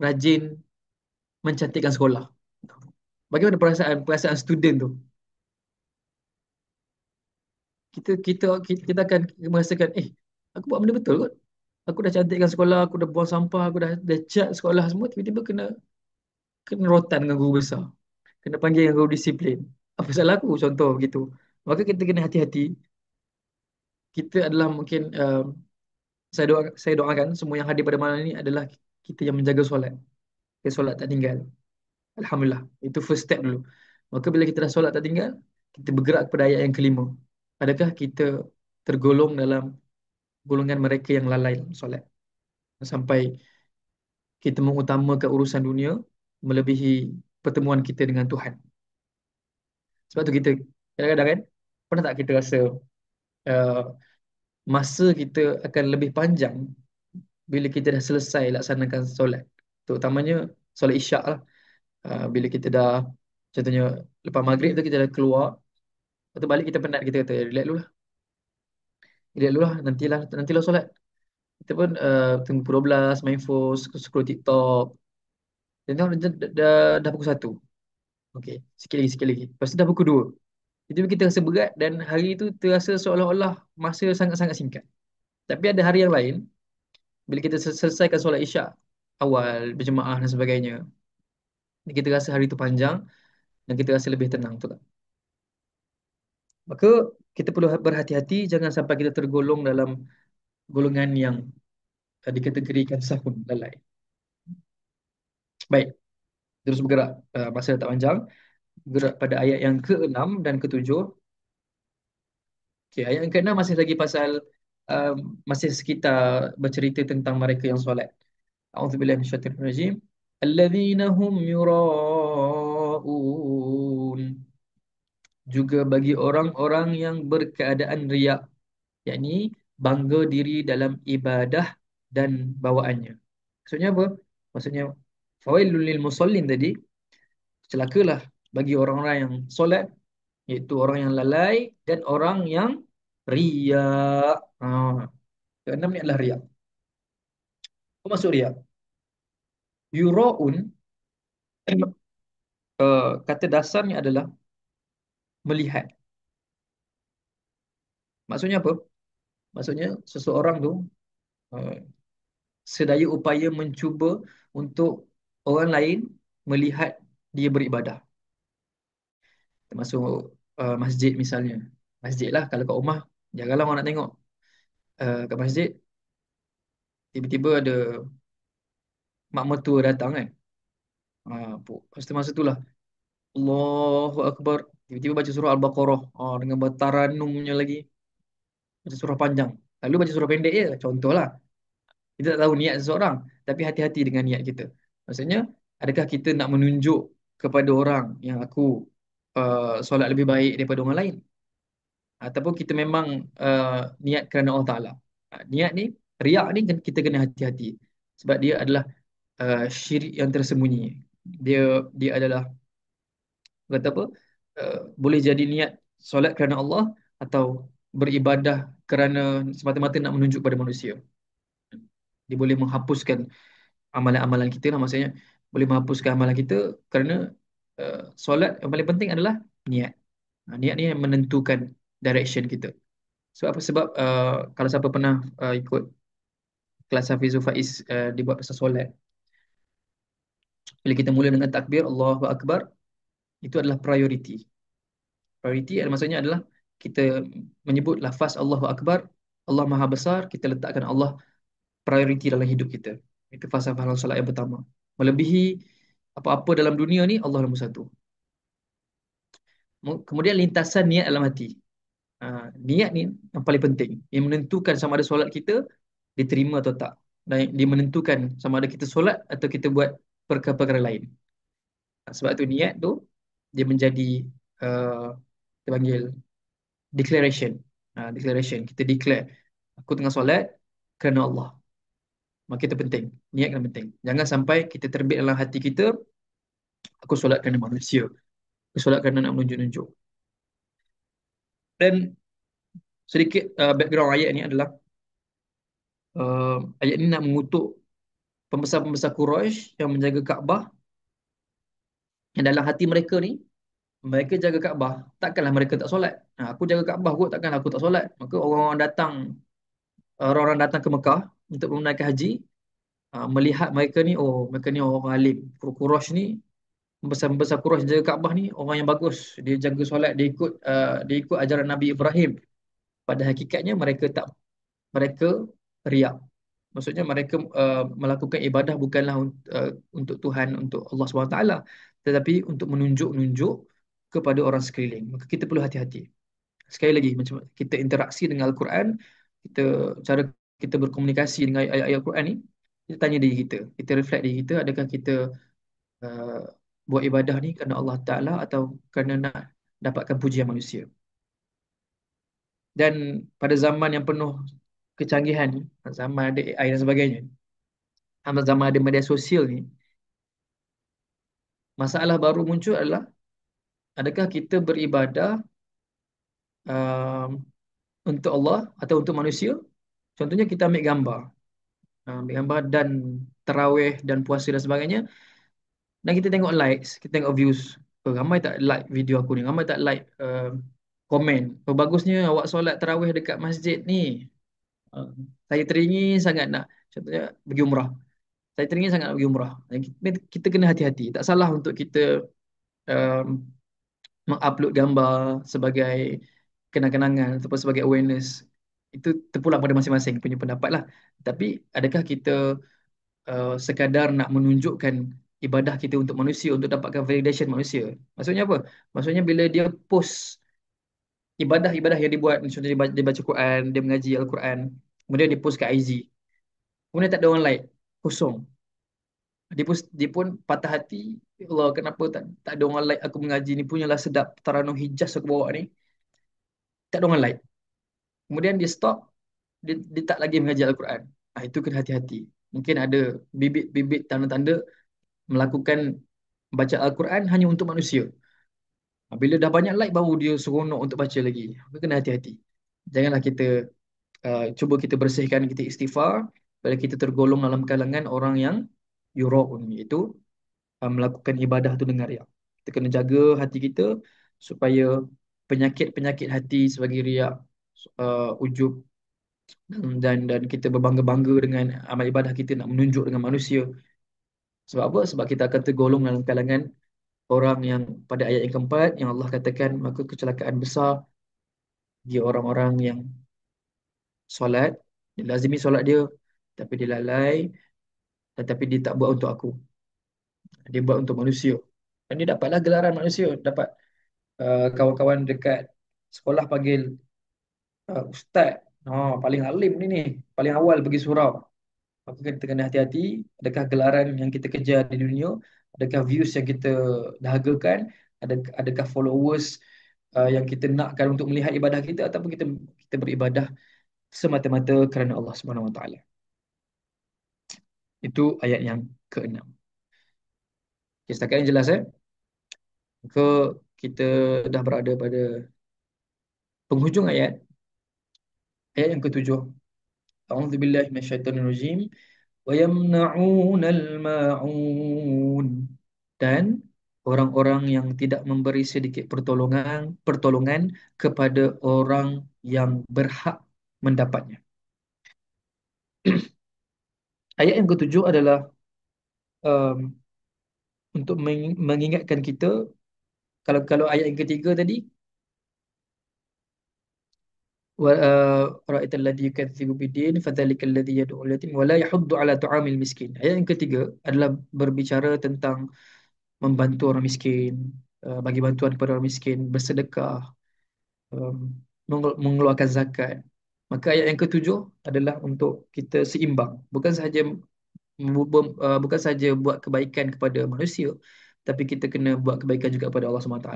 rajin mencantikkan sekolah. Bagaimana perasaan perasaan student tu? Kita akan merasakan, aku buat benda betul kot. Aku dah cantikkan sekolah, aku dah buang sampah, aku dah cat sekolah semua, tiba-tiba kena kena rotan dengan guru besar. Kena panggil dengan guru disiplin. Apa salah aku? Contoh begitu. Maka kita kena hati-hati. Kita adalah mungkin saya doakan semua yang hadir pada malam ini adalah kita yang menjaga solat. Kita solat tak tinggal. Alhamdulillah. Itu first step dulu. Maka bila kita dah solat tak tinggal, kita bergerak kepada ayat yang kelima. Adakah kita tergolong dalam golongan mereka yang lalai dalam solat? Sampai kita mengutamakan urusan dunia melebihi pertemuan kita dengan Tuhan. Sebab tu kita kadang-kadang kan, pernah tak kita rasa uh, masa kita akan lebih panjang bila kita dah selesai laksanakan solat. Terutamanya solat isyak lah. Bila kita dah, contohnya lepas maghrib tu kita dah keluar, lepas tu balik kita penat, kita kata relax dulu lah. Relax dulu lah, nantilah solat. Kita pun tunggu pukul 12, main phone, scroll TikTok. Dan dah pukul 1. Okey, sikit lagi. Lepas tu dah pukul 2. Itu kita rasa berat dan hari itu terasa seolah-olah masa sangat-sangat singkat. Tapi ada hari yang lain, bila kita selesaikan solat isyak awal, berjemaah dan sebagainya, kita rasa hari itu panjang dan kita rasa lebih tenang. Betul tak? Maka kita perlu berhati-hati, jangan sampai kita tergolong dalam golongan yang dikategorikan sahun, lalai. Baik, terus bergerak. Masa tak panjang. Bergerak pada ayat yang ke-6 dan ke-7. Okay, ayat yang ke-6 masih lagi pasal masih sekitar bercerita tentang mereka yang solat. A'udzubillahi minasyaitonir rajim. Alladzina hum yura'un. Juga bagi orang-orang yang berkeadaan riak, yakni bangga diri dalam ibadah dan bawaannya. Maksudnya apa? Maksudnya fawailul lil musallin tadi, celakalah bagi orang-orang yang solat, iaitu orang yang lalai dan orang yang riak. Ha, keenam ni adalah riak. Apa maksud riak? Yuraun, kata dasarnya adalah melihat. Maksudnya apa? Maksudnya seseorang tu uh, sedaya upaya mencuba untuk orang lain melihat dia beribadah. Termasuk masjid misalnya. Masjid lah, kalau kat rumah janganlah orang nak tengok. Kat masjid tiba-tiba ada mak mertua datang kan. Masa tu lah Allahu Akbar, tiba-tiba baca surah Al-Baqarah, dengan bertaranumnya lagi, baca surah panjang. Lalu baca surah pendek je, contohlah. Kita tak tahu niat seseorang, tapi hati-hati dengan niat kita. Maksudnya, adakah kita nak menunjuk kepada orang yang aku solat lebih baik daripada orang lain? Ataupun kita memang niat kerana Allah Ta'ala? Niat ni, riak ni kita kena hati-hati. Sebab dia adalah syirik yang tersembunyi. Dia dia adalah, kata apa, boleh jadi niat solat kerana Allah atau beribadah kerana semata-mata nak menunjuk pada manusia. Dia boleh menghapuskan amalan-amalan kita lah, maksudnya boleh menghapuskan amalan kita kerana solat yang paling penting adalah niat. Niat ni yang menentukan direction kita. Sebab apa? Sebab kalau siapa pernah ikut kelas Hafizul Faiz dibuat pasal solat, bila kita mula dengan takbir Allahu Akbar, itu adalah priority. Priority maksudnya adalah kita menyebut lafaz Allahu Akbar, Allah Maha Besar, kita letakkan Allah priority dalam hidup kita. Itu falsafah dalam solat yang pertama. Melebihi apa-apa dalam dunia ni, Allah nombor satu. Kemudian lintasan niat dalam hati. Niat ni yang paling penting. Yang menentukan sama ada solat kita diterima atau tak. Dan dia menentukan sama ada kita solat atau kita buat perkara-perkara lain. Sebab tu niat tu dia menjadi uh, kita panggil declaration. Declaration. Kita declare aku tengah solat kerana Allah. Maka itu penting. Niat kan penting. Jangan sampai kita terbit dalam hati kita, aku solat kerana manusia. Aku solat kerana nak menunjuk-nunjuk. Dan sedikit background ayat ni adalah ayat ni nak mengutuk pembesar-pembesar Quraisy yang menjaga Kaabah, yang dalam hati mereka ni mereka jaga Kaabah, takkanlah mereka tak solat. Aku jaga Kaabah kot, takkanlah aku tak solat. Maka orang-orang datang ke Mekah untuk menunaikan haji, melihat mereka ni, oh mereka ni orang alim. Quraisy ni, pembesar-pembesar Quraisy jaga Kaabah ni orang yang bagus. Dia jaga solat, dia ikut ajaran Nabi Ibrahim. Pada hakikatnya mereka riak. Maksudnya mereka melakukan ibadah bukanlah untuk Tuhan, untuk Allah SWT, tetapi untuk menunjuk-nunjuk kepada orang sekeliling. Maka kita perlu hati-hati. Sekali lagi, macam kita interaksi dengan Al-Quran, cara kita berkomunikasi dengan ayat-ayat Al-Quran ni, kita tanya diri kita, kita reflect diri kita, adakah kita uh, buat ibadah ni kerana Allah Ta'ala atau kerana nak dapatkan pujian manusia. Dan pada zaman yang penuh kecanggihan ni, zaman ada AI dan sebagainya, zaman ada media sosial ni, masalah baru muncul adalah adakah kita beribadah um, untuk Allah atau untuk manusia. Contohnya kita ambil gambar, dan tarawih dan puasa dan sebagainya, dan kita tengok likes, kita tengok views. Ramai tak like video aku ni, ramai tak like komen. Bagusnya awak solat tarawih dekat masjid ni. Uh, saya teringin sangat nak, contohnya, pergi umrah. Saya teringin sangat nak pergi umrah. Dan kita kena hati-hati. Tak salah untuk kita um, mengupload gambar sebagai kenang-kenangan ataupun sebagai awareness. Itu terpulang pada masing-masing punya pendapat lah. Tapi adakah kita sekadar nak menunjukkan ibadah kita untuk manusia, untuk dapatkan validation manusia? Maksudnya apa? Maksudnya bila dia post ibadah-ibadah yang dibuat, contohnya dia baca Quran, dia mengaji Al-Quran, kemudian dia post kat IG, kemudian tak ada orang like, kosong. Dia pun patah hati. Ya Allah, kenapa tak ada orang like aku mengaji ni, punyalah sedap Taranum Hijaz aku bawa ni. Tak ada orang like. Kemudian dia stop, dia tak lagi mengaji Al-Quran. Itu kena hati-hati. Mungkin ada bibit-bibit tanda-tanda melakukan baca Al-Quran hanya untuk manusia. Bila dah banyak like baru dia seronok untuk baca lagi. Maka kena hati-hati. Janganlah kita cuba kita bersihkan, kita istighfar bila kita tergolong dalam kalangan orang yang yura'un, iaitu melakukan ibadah tu dengan riak. Kita kena jaga hati kita supaya penyakit-penyakit hati sebagai riak, ujub, dan kita berbangga-bangga dengan amal ibadah kita nak menunjuk dengan manusia. Sebab apa? Sebab kita akan tergolong dalam kalangan orang yang pada ayat yang keempat yang Allah katakan maka kecelakaan besar dia orang-orang yang solat, dia lazimi solat dia tapi dia lalai, tetapi dia tak buat untuk aku. Dia buat untuk manusia. Dan dia dapatlah gelaran manusia, dapat kawan-kawan dekat sekolah panggil ustaz. Paling alim ni, paling awal pergi surau. Maka kita kena hati-hati, adakah gelaran yang kita kejar di dunia, adakah views yang kita dahagakan, adakah followers yang kita nakkan untuk melihat ibadah kita, ataupun kita kita beribadah semata-mata kerana Allah Subhanahu Wa Taala. Itu ayat yang keenam. Okay, setakat ini jelas Maka kita dah berada pada penghujung ayat. Ayat yang ketujuh. A'udzubillahi minasyaitonirrajim. Wa yamna'unal ma'un. Dan orang-orang yang tidak memberi sedikit pertolongan kepada orang yang berhak mendapatnya. Ayat yang ketujuh adalah um, untuk mengingatkan kita, kalau ayat yang ketiga tadi, ورأيت الذي يكذب بالدين فذلك الذي يدعو اليتيم ولا يحض على طعام المسكين. Ayat yang ketiga adalah berbicara tentang membantu orang miskin, bagi bantuan kepada orang miskin, bersedekah, um, mengeluarkan zakat. Maka ayat yang ketujuh adalah untuk kita seimbang, bukan saja buat kebaikan kepada manusia, tapi kita kena buat kebaikan juga kepada Allah SWT.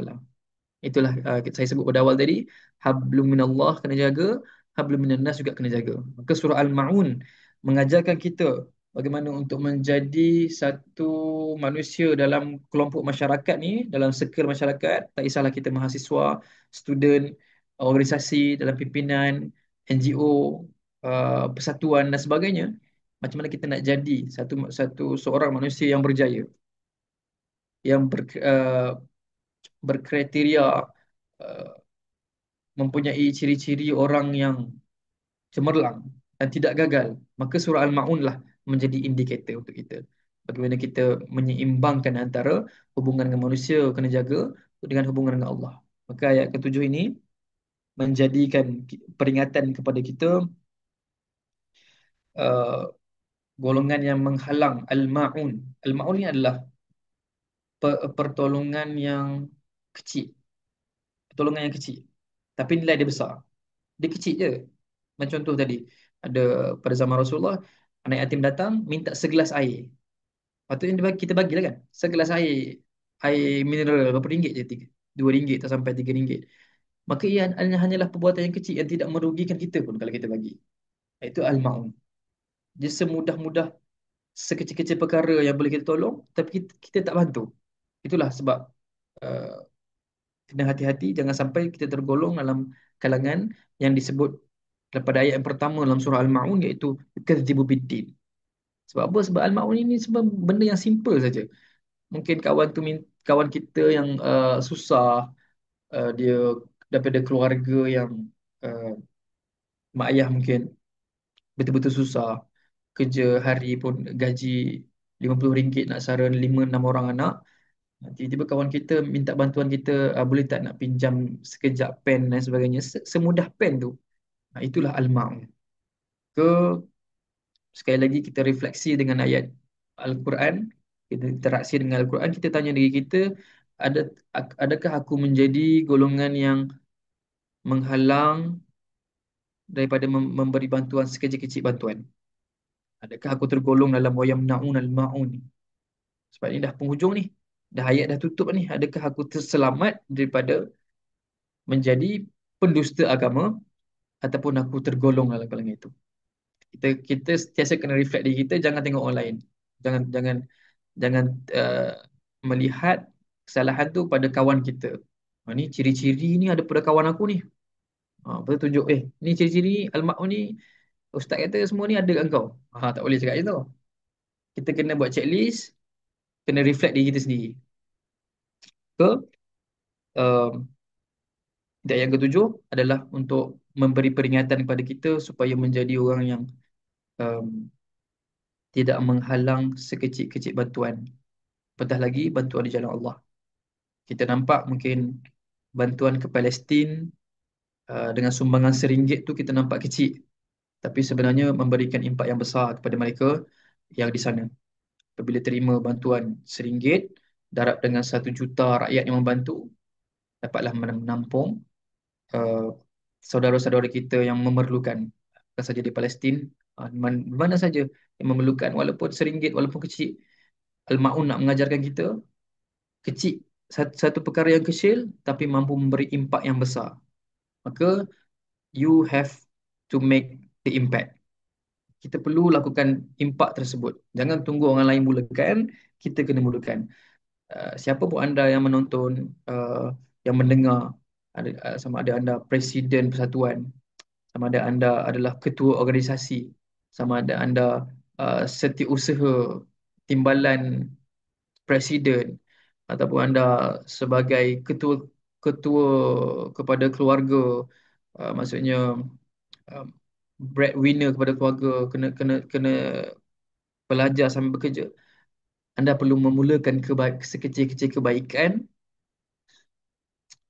Itulah saya sebut pada awal tadi, hablum minallah kena jaga, hablum minannas juga kena jaga. Maka surah Al-Maun mengajarkan kita bagaimana untuk menjadi satu manusia dalam kelompok masyarakat ni, dalam circle masyarakat, tak kisahlah kita mahasiswa, student, organisasi dalam pimpinan, NGO, persatuan dan sebagainya. Macam mana kita nak jadi satu satu seorang manusia yang berjaya, yang berkriteria, uh, mempunyai ciri-ciri orang yang cemerlang dan tidak gagal. Maka surah Al-Maun lah menjadi indikator untuk kita. Bagaimana kita menyeimbangkan antara hubungan dengan manusia kena jaga dengan hubungan dengan Allah. Maka ayat ketujuh ini menjadikan peringatan kepada kita, uh, golongan yang menghalang Al-Maun. Al-Maun ini adalah pertolongan yang kecil. Pertolongan yang kecil. Tapi nilai dia besar. Dia kecil je. Macam contoh tadi, ada pada zaman Rasulullah, anak yatim datang minta segelas air. Patutnya kita bagilah kan. Segelas air, air mineral berapa ringgit je? RM2 tak sampai RM3. Maka ia hanyalah perbuatan yang kecil yang tidak merugikan kita pun kalau kita bagi. Itu al-ma'un. Dia semudah-mudah, sekecil-kecil perkara yang boleh kita tolong, tapi kita tak bantu. Itulah sebab uh, kena hati-hati jangan sampai kita tergolong dalam kalangan yang disebut daripada ayat yang pertama dalam surah Al-Ma'un, iaitu kadzibu biddin. Sebab apa? Sebab Al-Ma'un ini sebab benda yang simple saja. Mungkin kawan kita yang susah, dia daripada keluarga yang uh, mak ayah mungkin betul-betul susah, kerja hari pun gaji RM50 nak sara 5-6 orang anak. Tiba-tiba kawan kita minta bantuan kita, boleh tak nak pinjam sekejap pen dan sebagainya. Semudah pen tu. Itulah al-ma'un. Ke Sekali lagi kita refleksi dengan ayat Al-Quran, kita interaksi dengan Al-Quran, kita tanya diri kita, ada adakah aku menjadi golongan yang menghalang daripada memberi bantuan sekecil-kecil bantuan. Adakah aku tergolong dalam wayamna'un al-ma'un ni? Sebab ini dah penghujung ni. Dah ayat dah tutup ni. Adakah aku terselamat daripada menjadi pendusta agama ataupun aku tergolong dalam kalangan itu? Kita sentiasa kena reflect diri kita, jangan tengok orang lain. Jangan jangan jangan uh, melihat kesalahan tu pada kawan kita. Ni ciri-ciri ni ada pada kawan aku ni. Betul tunjuk ni ciri-ciri al-ma'un ni ustaz kata semua ni ada kat kau. Tak boleh cakap itu. Kita kena buat checklist, kena reflect diri kita sendiri. Ke um, dan yang ketujuh adalah untuk memberi peringatan kepada kita supaya menjadi orang yang um, tidak menghalang sekecil-kecil bantuan. Apatah lagi bantuan di jalan Allah. Kita nampak mungkin bantuan ke Palestin dengan sumbangan RM1 tu kita nampak kecil. Tapi sebenarnya memberikan impak yang besar kepada mereka yang di sana. Apabila terima bantuan RM1 darab dengan 1 juta rakyat yang membantu, dapatlah menampung uh, saudara-saudara kita yang memerlukan, bukan saja di Palestin, di mana saja yang memerlukan, walaupun RM1, walaupun kecil. Al-Ma'un nak mengajarkan kita, kecil, satu perkara yang kecil tapi mampu memberi impak yang besar. Maka you have to make the impact. Kita perlu lakukan impak tersebut. Jangan tunggu orang lain mulakan, kita kena mulakan. Siapa pun anda yang menonton, yang mendengar, sama ada anda presiden persatuan, sama ada anda adalah ketua organisasi, sama ada anda setiausaha timbalan presiden, ataupun anda sebagai ketua ketua kepada keluarga, maksudnya uh, breadwinner kepada keluarga, kena kena kena belajar sambil bekerja. Anda perlu memulakan sekecil-kecil kebaikan,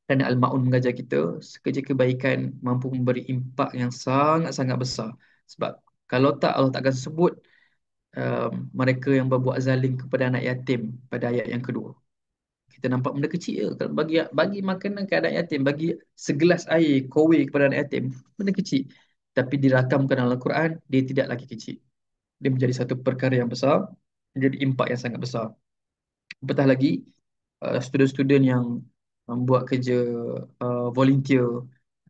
kerana Al-Ma'un mengajar kita sekecil kebaikan mampu memberi impak yang sangat-sangat besar. Sebab kalau tak, Allah takkan sebut mereka yang berbuat zalim kepada anak yatim pada ayat yang kedua. Kita nampak benda kecil je. Kalau bagi makanan ke anak yatim, bagi segelas air kowe kepada anak yatim, benda kecil. Tapi dirakamkan dalam Al-Quran, dia tidak lagi kecil. Dia menjadi satu perkara yang besar, menjadi impak yang sangat besar. Apatah lagi, student-student yang membuat kerja volunteer,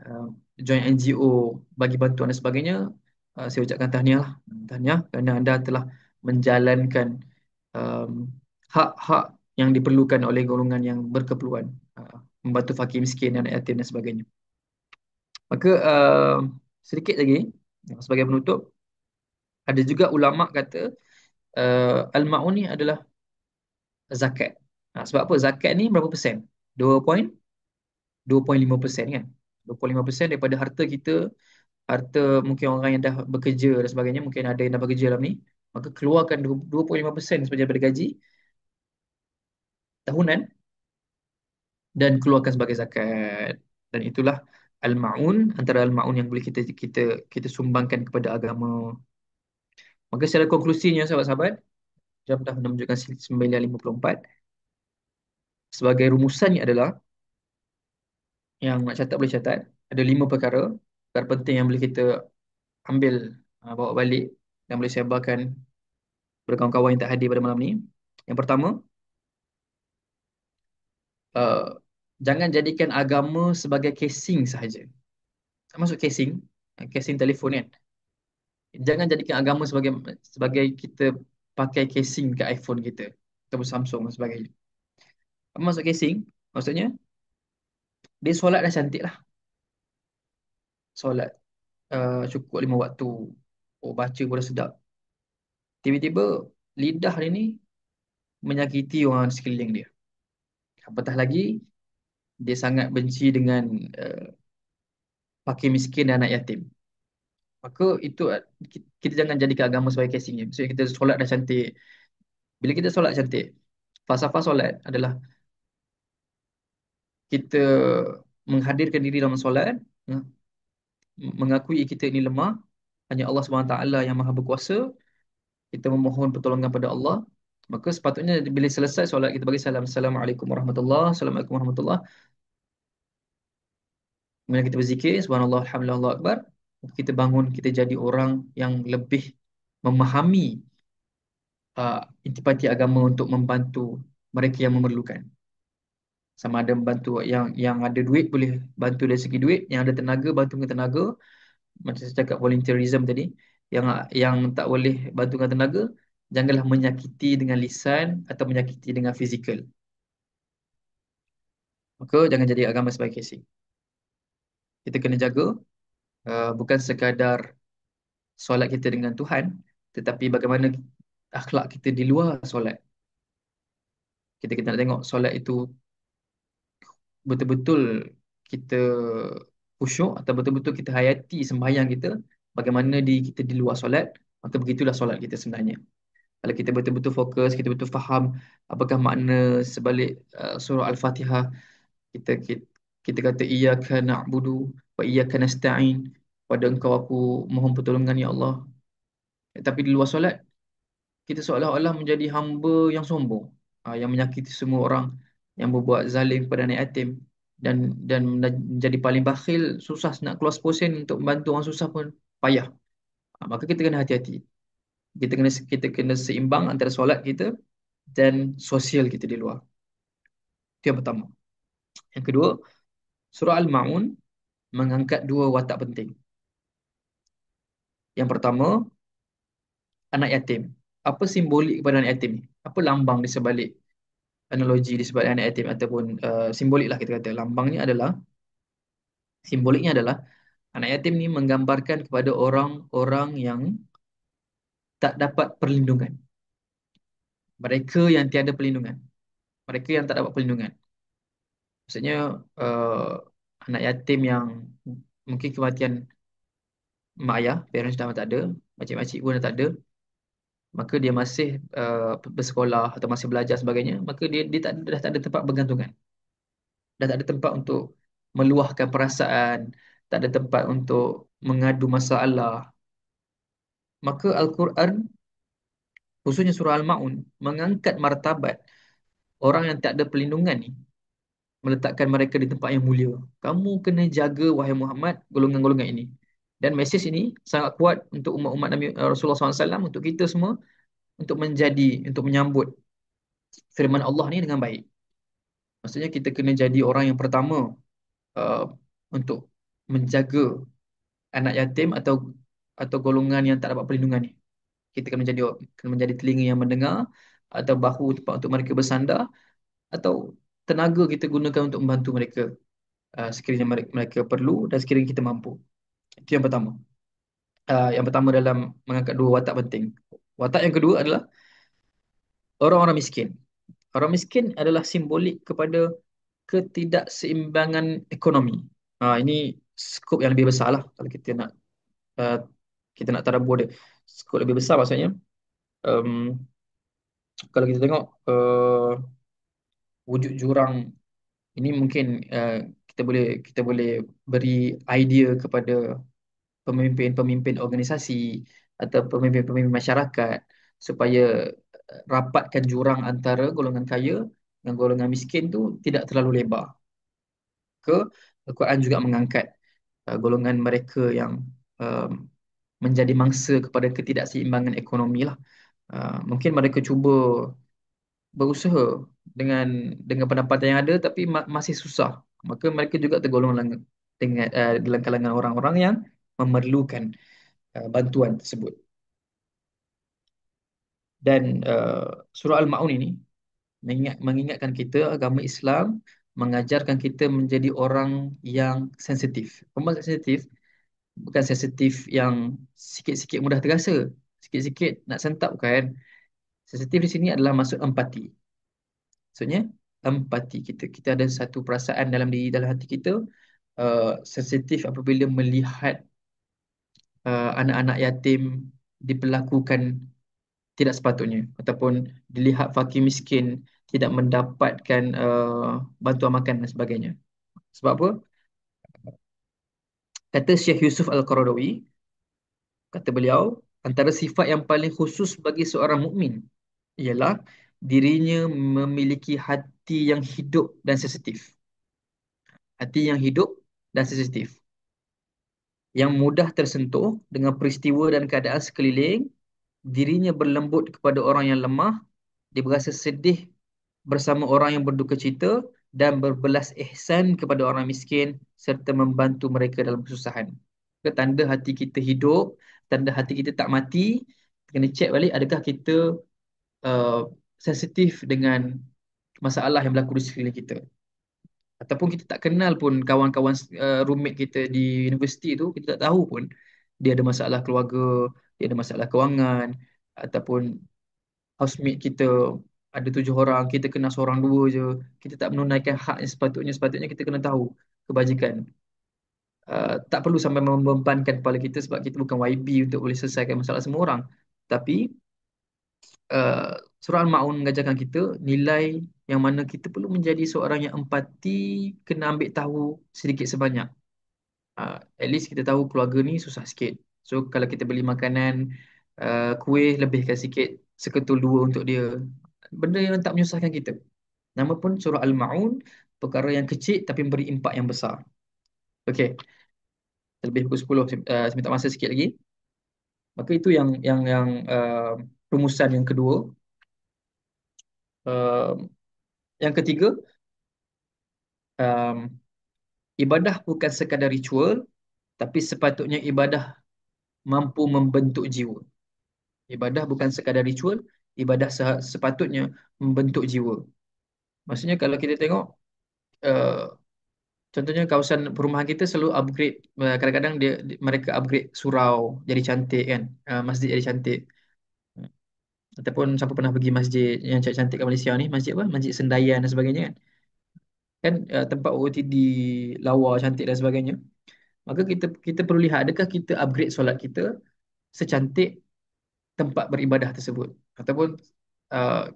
uh, join NGO, bagi bantuan dan sebagainya, saya ucapkan tahniah lah. Tahniah kerana anda telah menjalankan um, hak-hak yang diperlukan oleh golongan yang berkeperluan, membantu fakir miskin dan yatim dan sebagainya. Maka sedikit lagi sebagai penutup, ada juga ulama kata al-ma'un ni adalah zakat. Sebab apa? Zakat ni berapa persen? 2.5% kan? 2.5% daripada harta kita, harta mungkin orang yang dah bekerja dan sebagainya, mungkin ada yang dah bekerja dalam ni, maka keluarkan 2.5% sebagai daripada gaji tahunan dan keluarkan sebagai zakat. Dan itulah al-ma'un, antara al-ma'un yang boleh kita sumbangkan kepada agama. Maka secara konklusinya sahabat-sahabat, jam dah menunjukkan 9.54. Sebagai rumusannya adalah, yang nak catat boleh catat, ada 5 perkara, perkara penting yang boleh kita ambil, bawa balik dan boleh sebarkan kepada kawan-kawan yang tak hadir pada malam ni. Yang pertama, uh, jangan jadikan agama sebagai casing sahaja. Tak masuk casing, casing telefon kan. Jangan jadikan agama sebagai sebagai kita pakai casing ke iPhone kita ataupun Samsung dan sebagainya. Apa maksud casing? Maksudnya dia solat dah cantik lah. Solat cukup 5 waktu. Oh, baca pun dah sedap. Tiba-tiba lidah dia ni menyakiti orang di sekeliling dia. Apatah lagi, dia sangat benci dengan uh, fakir miskin dan anak yatim. Maka itu kita jangan jadikan agama sebagai casingnya. Maksudnya kita solat dah cantik. Bila kita solat cantik, falsafah solat adalah kita menghadirkan diri dalam solat, eh, mengakui kita ini lemah, hanya Allah SWT yang maha berkuasa, kita memohon pertolongan pada Allah. Maka sepatutnya bila selesai solat, kita bagi salam. Assalamualaikum warahmatullahi wabarakatuh. Assalamualaikum warahmatullahi. Kemudian kita berzikir, subhanallah, alhamdulillah, Allahu akbar. Kita bangun, kita jadi orang yang lebih memahami uh, intipati agama untuk membantu mereka yang memerlukan. Sama ada membantu yang ada duit boleh bantu dari segi duit, yang ada tenaga bantu dengan tenaga, macam saya cakap volunteerism tadi. Yang tak boleh bantu dengan tenaga, janganlah menyakiti dengan lisan atau menyakiti dengan fizikal. Maka jangan jadi agama sebagai casing. Kita kena jaga bukan sekadar solat kita dengan Tuhan, tetapi bagaimana akhlak kita di luar solat. Kita kena tengok solat itu betul-betul kita khusyuk atau betul-betul kita hayati sembahyang kita, bagaimana kita di luar solat, maka begitulah solat kita sebenarnya. Kalau kita betul-betul fokus, kita betul faham apakah makna sebalik surah Al-Fatihah, kita kita kata iyyaka na'budu wa iyyaka nasta'in, pada engkau aku mohon pertolongan ya Allah. Tapi di luar solat, kita seolah-olah menjadi hamba yang sombong, yang menyakiti semua orang, yang berbuat zalim kepada anak yatim, dan menjadi paling bakhil, susah nak keluar sen untuk membantu orang susah pun payah. Maka kita kena hati-hati. Kita kena seimbang antara solat kita dan sosial kita di luar. Itu yang pertama. Yang kedua, surah Al-Ma'un mengangkat dua watak penting. Yang pertama, anak yatim. Apa simbolik kepada anak yatim ni? Apa lambang di sebalik analogi di sebalik anak yatim, ataupun simbolik lah kita kata. Simboliknya adalah anak yatim ni menggambarkan kepada orang-orang yang tak dapat perlindungan. Mereka yang tiada perlindungan. Mereka yang tak dapat perlindungan. Maksudnya uh, anak yatim yang mungkin kematian mak ayah, parents dah tak ada, makcik-makcik pun dah tak ada, maka dia masih bersekolah atau masih belajar sebagainya, maka dia dah tak ada tempat bergantungan. Dah tak ada tempat untuk meluahkan perasaan, tak ada tempat untuk mengadu masalah. Maka Al-Quran, khususnya surah Al-Ma'un, mengangkat martabat orang yang tak ada perlindungan ni, meletakkan mereka di tempat yang mulia. Kamu kena jaga, wahai Muhammad, golongan-golongan ini. Dan mesej ini sangat kuat untuk umat-umat Nabi Rasulullah SAW, untuk kita semua, untuk menyambut firman Allah ni dengan baik. Maksudnya kita kena jadi orang yang pertama uh, untuk menjaga anak yatim atau golongan yang tak dapat perlindungan ni. Kita kena menjadi telinga yang mendengar, atau bahu tempat untuk mereka bersandar, atau tenaga kita gunakan untuk membantu mereka sekiranya mereka perlu dan sekiranya kita mampu. Itu yang pertama. Yang pertama dalam mengangkat dua watak penting. Watak yang kedua adalah orang-orang miskin. Orang miskin adalah simbolik kepada ketidakseimbangan ekonomi. Ini skop yang lebih besar lah kalau uh, kita nak tadabbur dia. Skop lebih besar maksudnya. Um, Kalau kita tengok wujud jurang ini, mungkin kita boleh beri idea kepada pemimpin-pemimpin organisasi atau pemimpin-pemimpin masyarakat supaya rapatkan jurang antara golongan kaya dengan golongan miskin tu tidak terlalu lebar. Ke Al-Quran juga mengangkat golongan mereka yang um, menjadi mangsa kepada ketidakseimbangan ekonomi lah. Mungkin mereka cuba berusaha dengan pendapatan yang ada, tapi masih susah. Maka mereka juga tergolong dalam kalangan orang-orang yang memerlukan bantuan tersebut. Dan surah Al-Ma'un ini mengingatkan kita, agama Islam mengajarkan kita menjadi orang yang sensitif. Apa sensitif? Bukan sensitif yang sikit-sikit mudah terasa, sikit-sikit nak sentap, bukan. Sensitif di sini adalah maksud empati. Maksudnya empati, kita ada satu perasaan dalam hati kita, sensitif apabila melihat anak-anak yatim diperlakukan tidak sepatutnya, ataupun dilihat fakir miskin tidak mendapatkan bantuan makan dan sebagainya. Sebab apa? Kata Syekh Yusuf Al-Qaradawi, kata beliau, antara sifat yang paling khusus bagi seorang mukmin ialah dirinya memiliki hati yang hidup dan sensitif. Hati yang hidup dan sensitif, yang mudah tersentuh dengan peristiwa dan keadaan sekeliling, dirinya berlembut kepada orang yang lemah, dia berasa sedih bersama orang yang berduka cita, dan berbelas ihsan kepada orang miskin serta membantu mereka dalam kesusahan. Tanda hati kita hidup, tanda hati kita tak mati, kena cek balik adakah kita uh, sensitif dengan masalah yang berlaku di sekeliling kita. Ataupun kita tak kenal pun kawan-kawan roommate kita di universiti tu, kita tak tahu pun dia ada masalah keluarga, dia ada masalah kewangan, ataupun housemate kita ada 7 orang, kita kena seorang dua je, kita tak menunaikan hak yang sepatutnya kita kena tahu kebajikan. Tak perlu sampai membebankan kepala kita sebab kita bukan YB untuk boleh selesaikan masalah semua orang. Tapi uh, surah Al-Ma'un mengajarkan kita nilai yang mana kita perlu menjadi seorang yang empati, kena ambil tahu sedikit sebanyak. At least kita tahu keluarga ni susah sikit. So kalau kita beli makanan, kuih, lebihkan sikit seketul dua untuk dia. Benda yang tak menyusahkan kita. Nama pun surah Al-Ma'un, perkara yang kecil tapi memberi impak yang besar. Okey, lebih pukul 10, saya minta masa sikit lagi. Maka itu yang rumusan yang kedua. Uh, yang ketiga, um, ibadah bukan sekadar ritual, tapi sepatutnya ibadah mampu membentuk jiwa. Ibadah bukan sekadar ritual, ibadah sepatutnya membentuk jiwa. Maksudnya kalau kita tengok, uh, contohnya kawasan perumahan kita selalu upgrade, kadang-kadang mereka upgrade surau jadi cantik kan, masjid jadi cantik. Ataupun siapa pernah pergi masjid yang cantik-cantik kat Malaysia ni, masjid apa? Masjid Sendayan dan sebagainya kan. Kan tempat OOTD lawa cantik dan sebagainya. Maka kita kita perlu lihat adakah kita upgrade solat kita secantik tempat beribadah tersebut, ataupun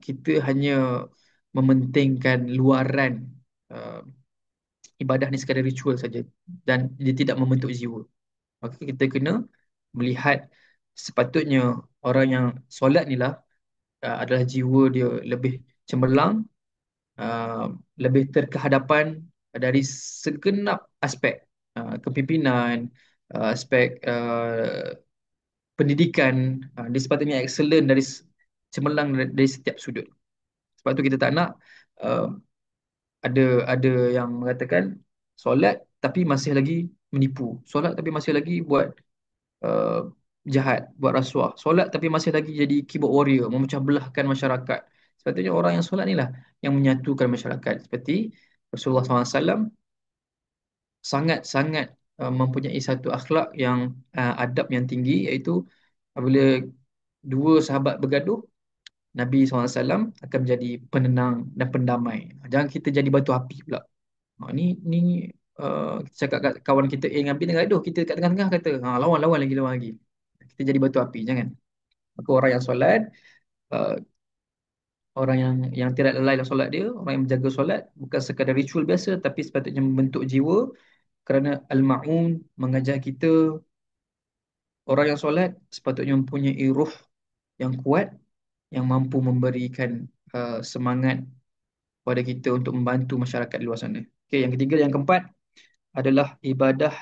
kita hanya mementingkan luaran uh, ibadah ni sekadar ritual saja dan dia tidak membentuk jiwa. Maka kita kena melihat sepatutnya orang yang solat ni lah adalah jiwa dia lebih cemerlang, uh, lebih terkehadapan dari segenap aspek, kepimpinan, aspek pendidikan. Dia sepatutnya excellent cemerlang dari setiap sudut. Sebab tu kita tak nak uh, ada ada yang mengatakan solat tapi masih lagi menipu, solat tapi masih lagi buat uh, jahat, buat rasuah, solat tapi masih lagi jadi keyboard warrior, memecah belahkan masyarakat. Sepatutnya orang yang solat ni lah yang menyatukan masyarakat. Seperti Rasulullah SAW sangat-sangat mempunyai satu akhlak yang adab yang tinggi, iaitu apabila dua sahabat bergaduh, Nabi SAW akan menjadi penenang dan pendamai. Jangan kita jadi batu api pula. Ni kita cakap kat kawan kita A dengan B tengah gaduh, kita kat tengah-tengah kata, lawan lagi. Kita jadi batu api, jangan. Maka orang yang solat, uh, orang yang tidak lalai dalam solat dia, orang yang menjaga solat bukan sekadar ritual biasa tapi sepatutnya membentuk jiwa, kerana Al-Ma'un mengajar kita orang yang solat sepatutnya mempunyai ruh yang kuat, yang mampu memberikan semangat kepada kita untuk membantu masyarakat di luar sana. Okey, yang ketiga, yang keempat adalah ibadah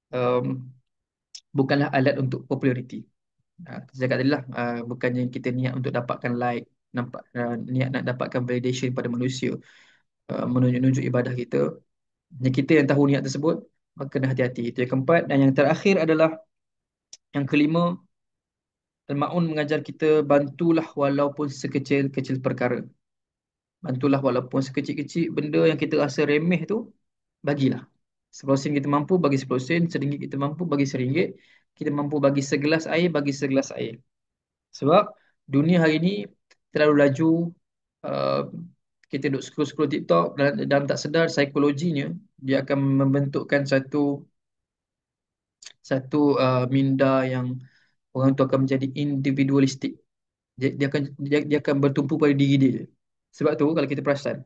um, bukanlah alat untuk populariti. Saya cakap tadi lah, bukannya kita niat untuk dapatkan like, niat nak dapatkan validation pada manusia, menunjuk-nunjuk ibadah kita. Yang kita yang tahu niat tersebut, maka kena hati-hati. Itu yang keempat. Dan yang terakhir adalah yang kelima, Al-Ma'un mengajar kita bantulah walaupun sekecil-kecil perkara. Bantulah walaupun sekecil-kecil benda yang kita rasa remeh tu, bagilah. 10 sen kita mampu, bagi 10 sen. RM1 kita mampu, bagi RM1. Kita mampu bagi segelas air, bagi segelas air. Sebab dunia hari ini terlalu laju. uh, kita duduk scroll-scroll TikTok dan tak sedar psikologinya dia akan membentukkan satu satu minda yang orang tu akan menjadi individualistik. Dia akan bertumpu pada diri dia. Sebab tu kalau kita perasan,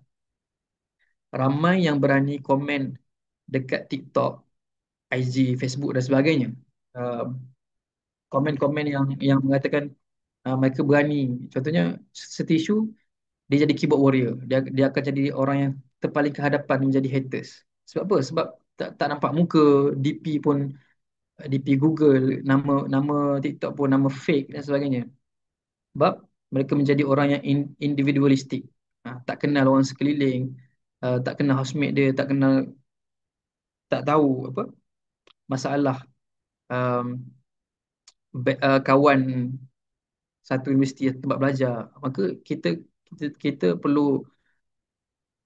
ramai yang berani komen dekat TikTok, IG, Facebook dan sebagainya. Uh, Komen-komen yang mengatakan mereka berani. Contohnya setisu, dia jadi keyboard warrior. Dia akan jadi orang yang terpaling ke hadapan menjadi haters. Sebab apa? Sebab tak nampak muka, DP pun DP Google, nama nama TikTok pun nama fake dan sebagainya. Sebab mereka menjadi orang yang individualistik. Tak kenal orang sekeliling, tak kenal housemate dia, tak tahu apa masalah um, kawan satu universiti tempat belajar. Maka kita perlu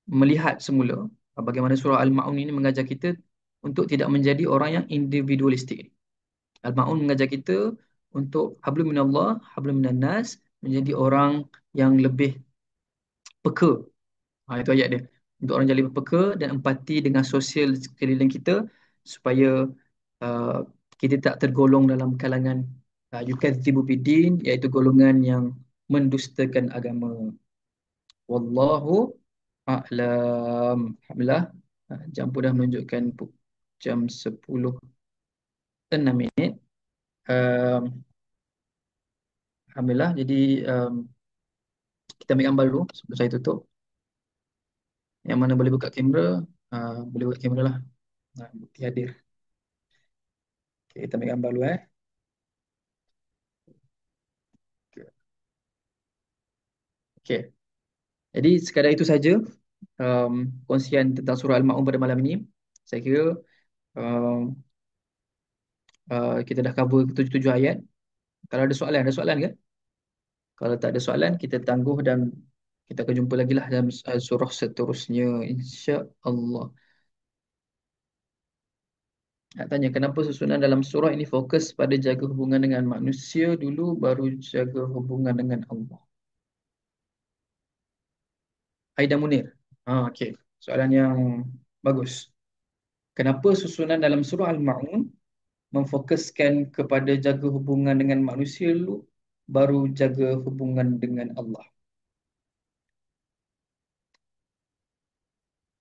melihat semula bagaimana surah Al-Ma'un ini mengajar kita untuk tidak menjadi orang yang individualistik. Al-Ma'un mengajar kita untuk hablum minallah, hablum minan nas, menjadi orang yang lebih peka. Itu ayat dia. Untuk orang yang lebih peka dan empati dengan sosial sekeliling kita supaya uh, kita tak tergolong dalam kalangan yukadzibu biddin, iaitu golongan yang mendustakan agama. Wallahu a'lam. Alhamdulillah. Jam pun dah menunjukkan jam 10:06. Um, Alhamdulillah. Jadi kita ambil gambar dulu sebelum saya tutup. Yang mana boleh buka kamera, boleh buka kamera lah. Bukti hadir. Okay, kita ambil gambar dulu. Okay. Jadi sekadar itu saja um, kongsian tentang surah Al-Ma'un pada malam ini. Saya kira um, kita dah cover tujuh ayat. Kalau ada soalan ke? Kalau tak ada soalan, kita tangguh dan kita akan jumpa lagi lah dalam surah seterusnya. InsyaAllah. Nak tanya, kenapa susunan dalam surah ini fokus pada jaga hubungan dengan manusia dulu, baru jaga hubungan dengan Allah? Aida Munir. Okey. Soalan yang bagus. Kenapa susunan dalam surah Al-Ma'un memfokuskan kepada jaga hubungan dengan manusia dulu, baru jaga hubungan dengan Allah?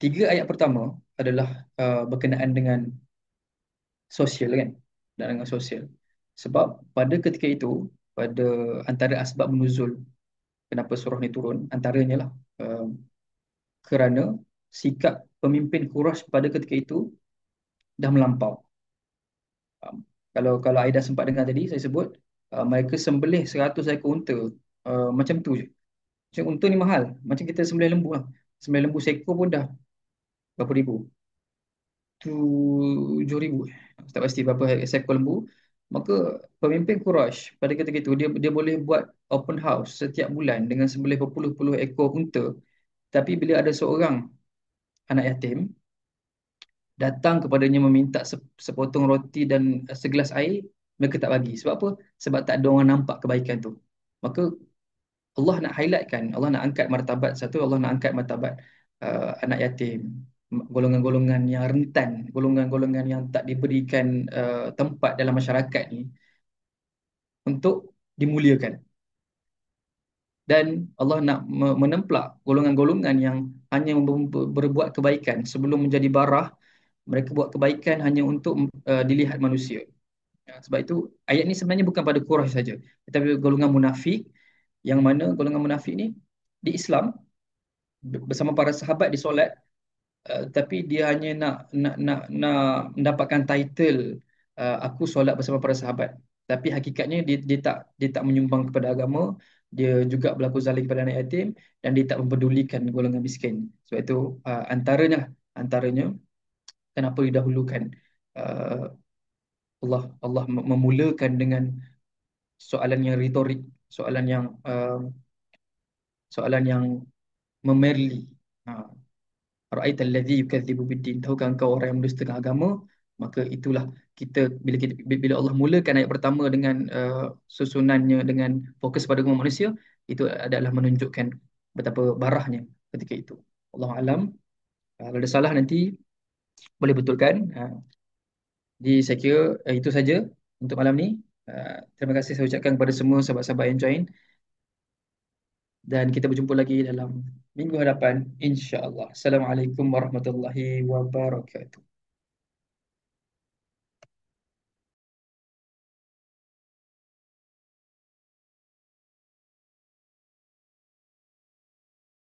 Tiga ayat pertama adalah berkenaan dengan sosial kan, dan dengan sosial. Sebab pada ketika itu, pada antara asbab nuzul kenapa surah ni turun, antaranya lah kerana sikap pemimpin Quraisy pada ketika itu dah melampau. Um, kalau Aida sempat dengar tadi, saya sebut mereka sembelih 100 ekor unta. Macam tu je. Macam unta ni mahal. Macam kita sembelih lembu lah. Sembelih lembu seekor pun dah berapa ribu. 7,000. Tak pasti berapa seekor lembu. Maka pemimpin Quraisy pada ketika itu, dia boleh buat open house setiap bulan dengan sembelih berpuluh-puluh ekor unta. Tapi bila ada seorang anak yatim datang kepadanya meminta sepotong roti dan segelas air, mereka tak bagi. Sebab apa? Sebab tak ada orang nampak kebaikan tu. Maka Allah nak highlightkan, Allah nak angkat martabat satu, Allah nak angkat martabat anak yatim, golongan-golongan yang rentan, golongan-golongan yang tak diberikan tempat dalam masyarakat ni untuk dimuliakan. Dan Allah nak menemplak golongan-golongan yang hanya berbuat kebaikan sebelum menjadi barah. Mereka buat kebaikan hanya untuk dilihat manusia. Sebab itu ayat ni sebenarnya bukan pada Quraisy saja, tetapi golongan munafik, yang mana golongan munafik ni di Islam bersama para sahabat di solat, tapi dia hanya nak mendapatkan title aku solat bersama para sahabat. Tapi hakikatnya dia tak menyumbang kepada agama, dia juga berlaku zalim kepada anak yatim, dan dia tak mempedulikan golongan miskin. Sebab itu antaranya kenapa didahulukan uh, Allah memulakan dengan soalan yang retorik, soalan yang soalan yang memerli. Ha, Ra'aital ladzi yukadzibu biddin. Tahukah engkau orang yang mendustakan agama? Maka itulah bila Allah mulakan ayat pertama dengan susunannya dengan fokus pada agama manusia, itu adalah menunjukkan betapa barahnya ketika itu. Wallahu alam. Kalau ada salah nanti boleh betulkan. Jadi saya kira itu saja untuk malam ni. Terima kasih saya ucapkan kepada semua sahabat-sahabat yang join, dan kita berjumpa lagi dalam minggu hadapan insya-Allah. Assalamualaikum warahmatullahi wabarakatuh.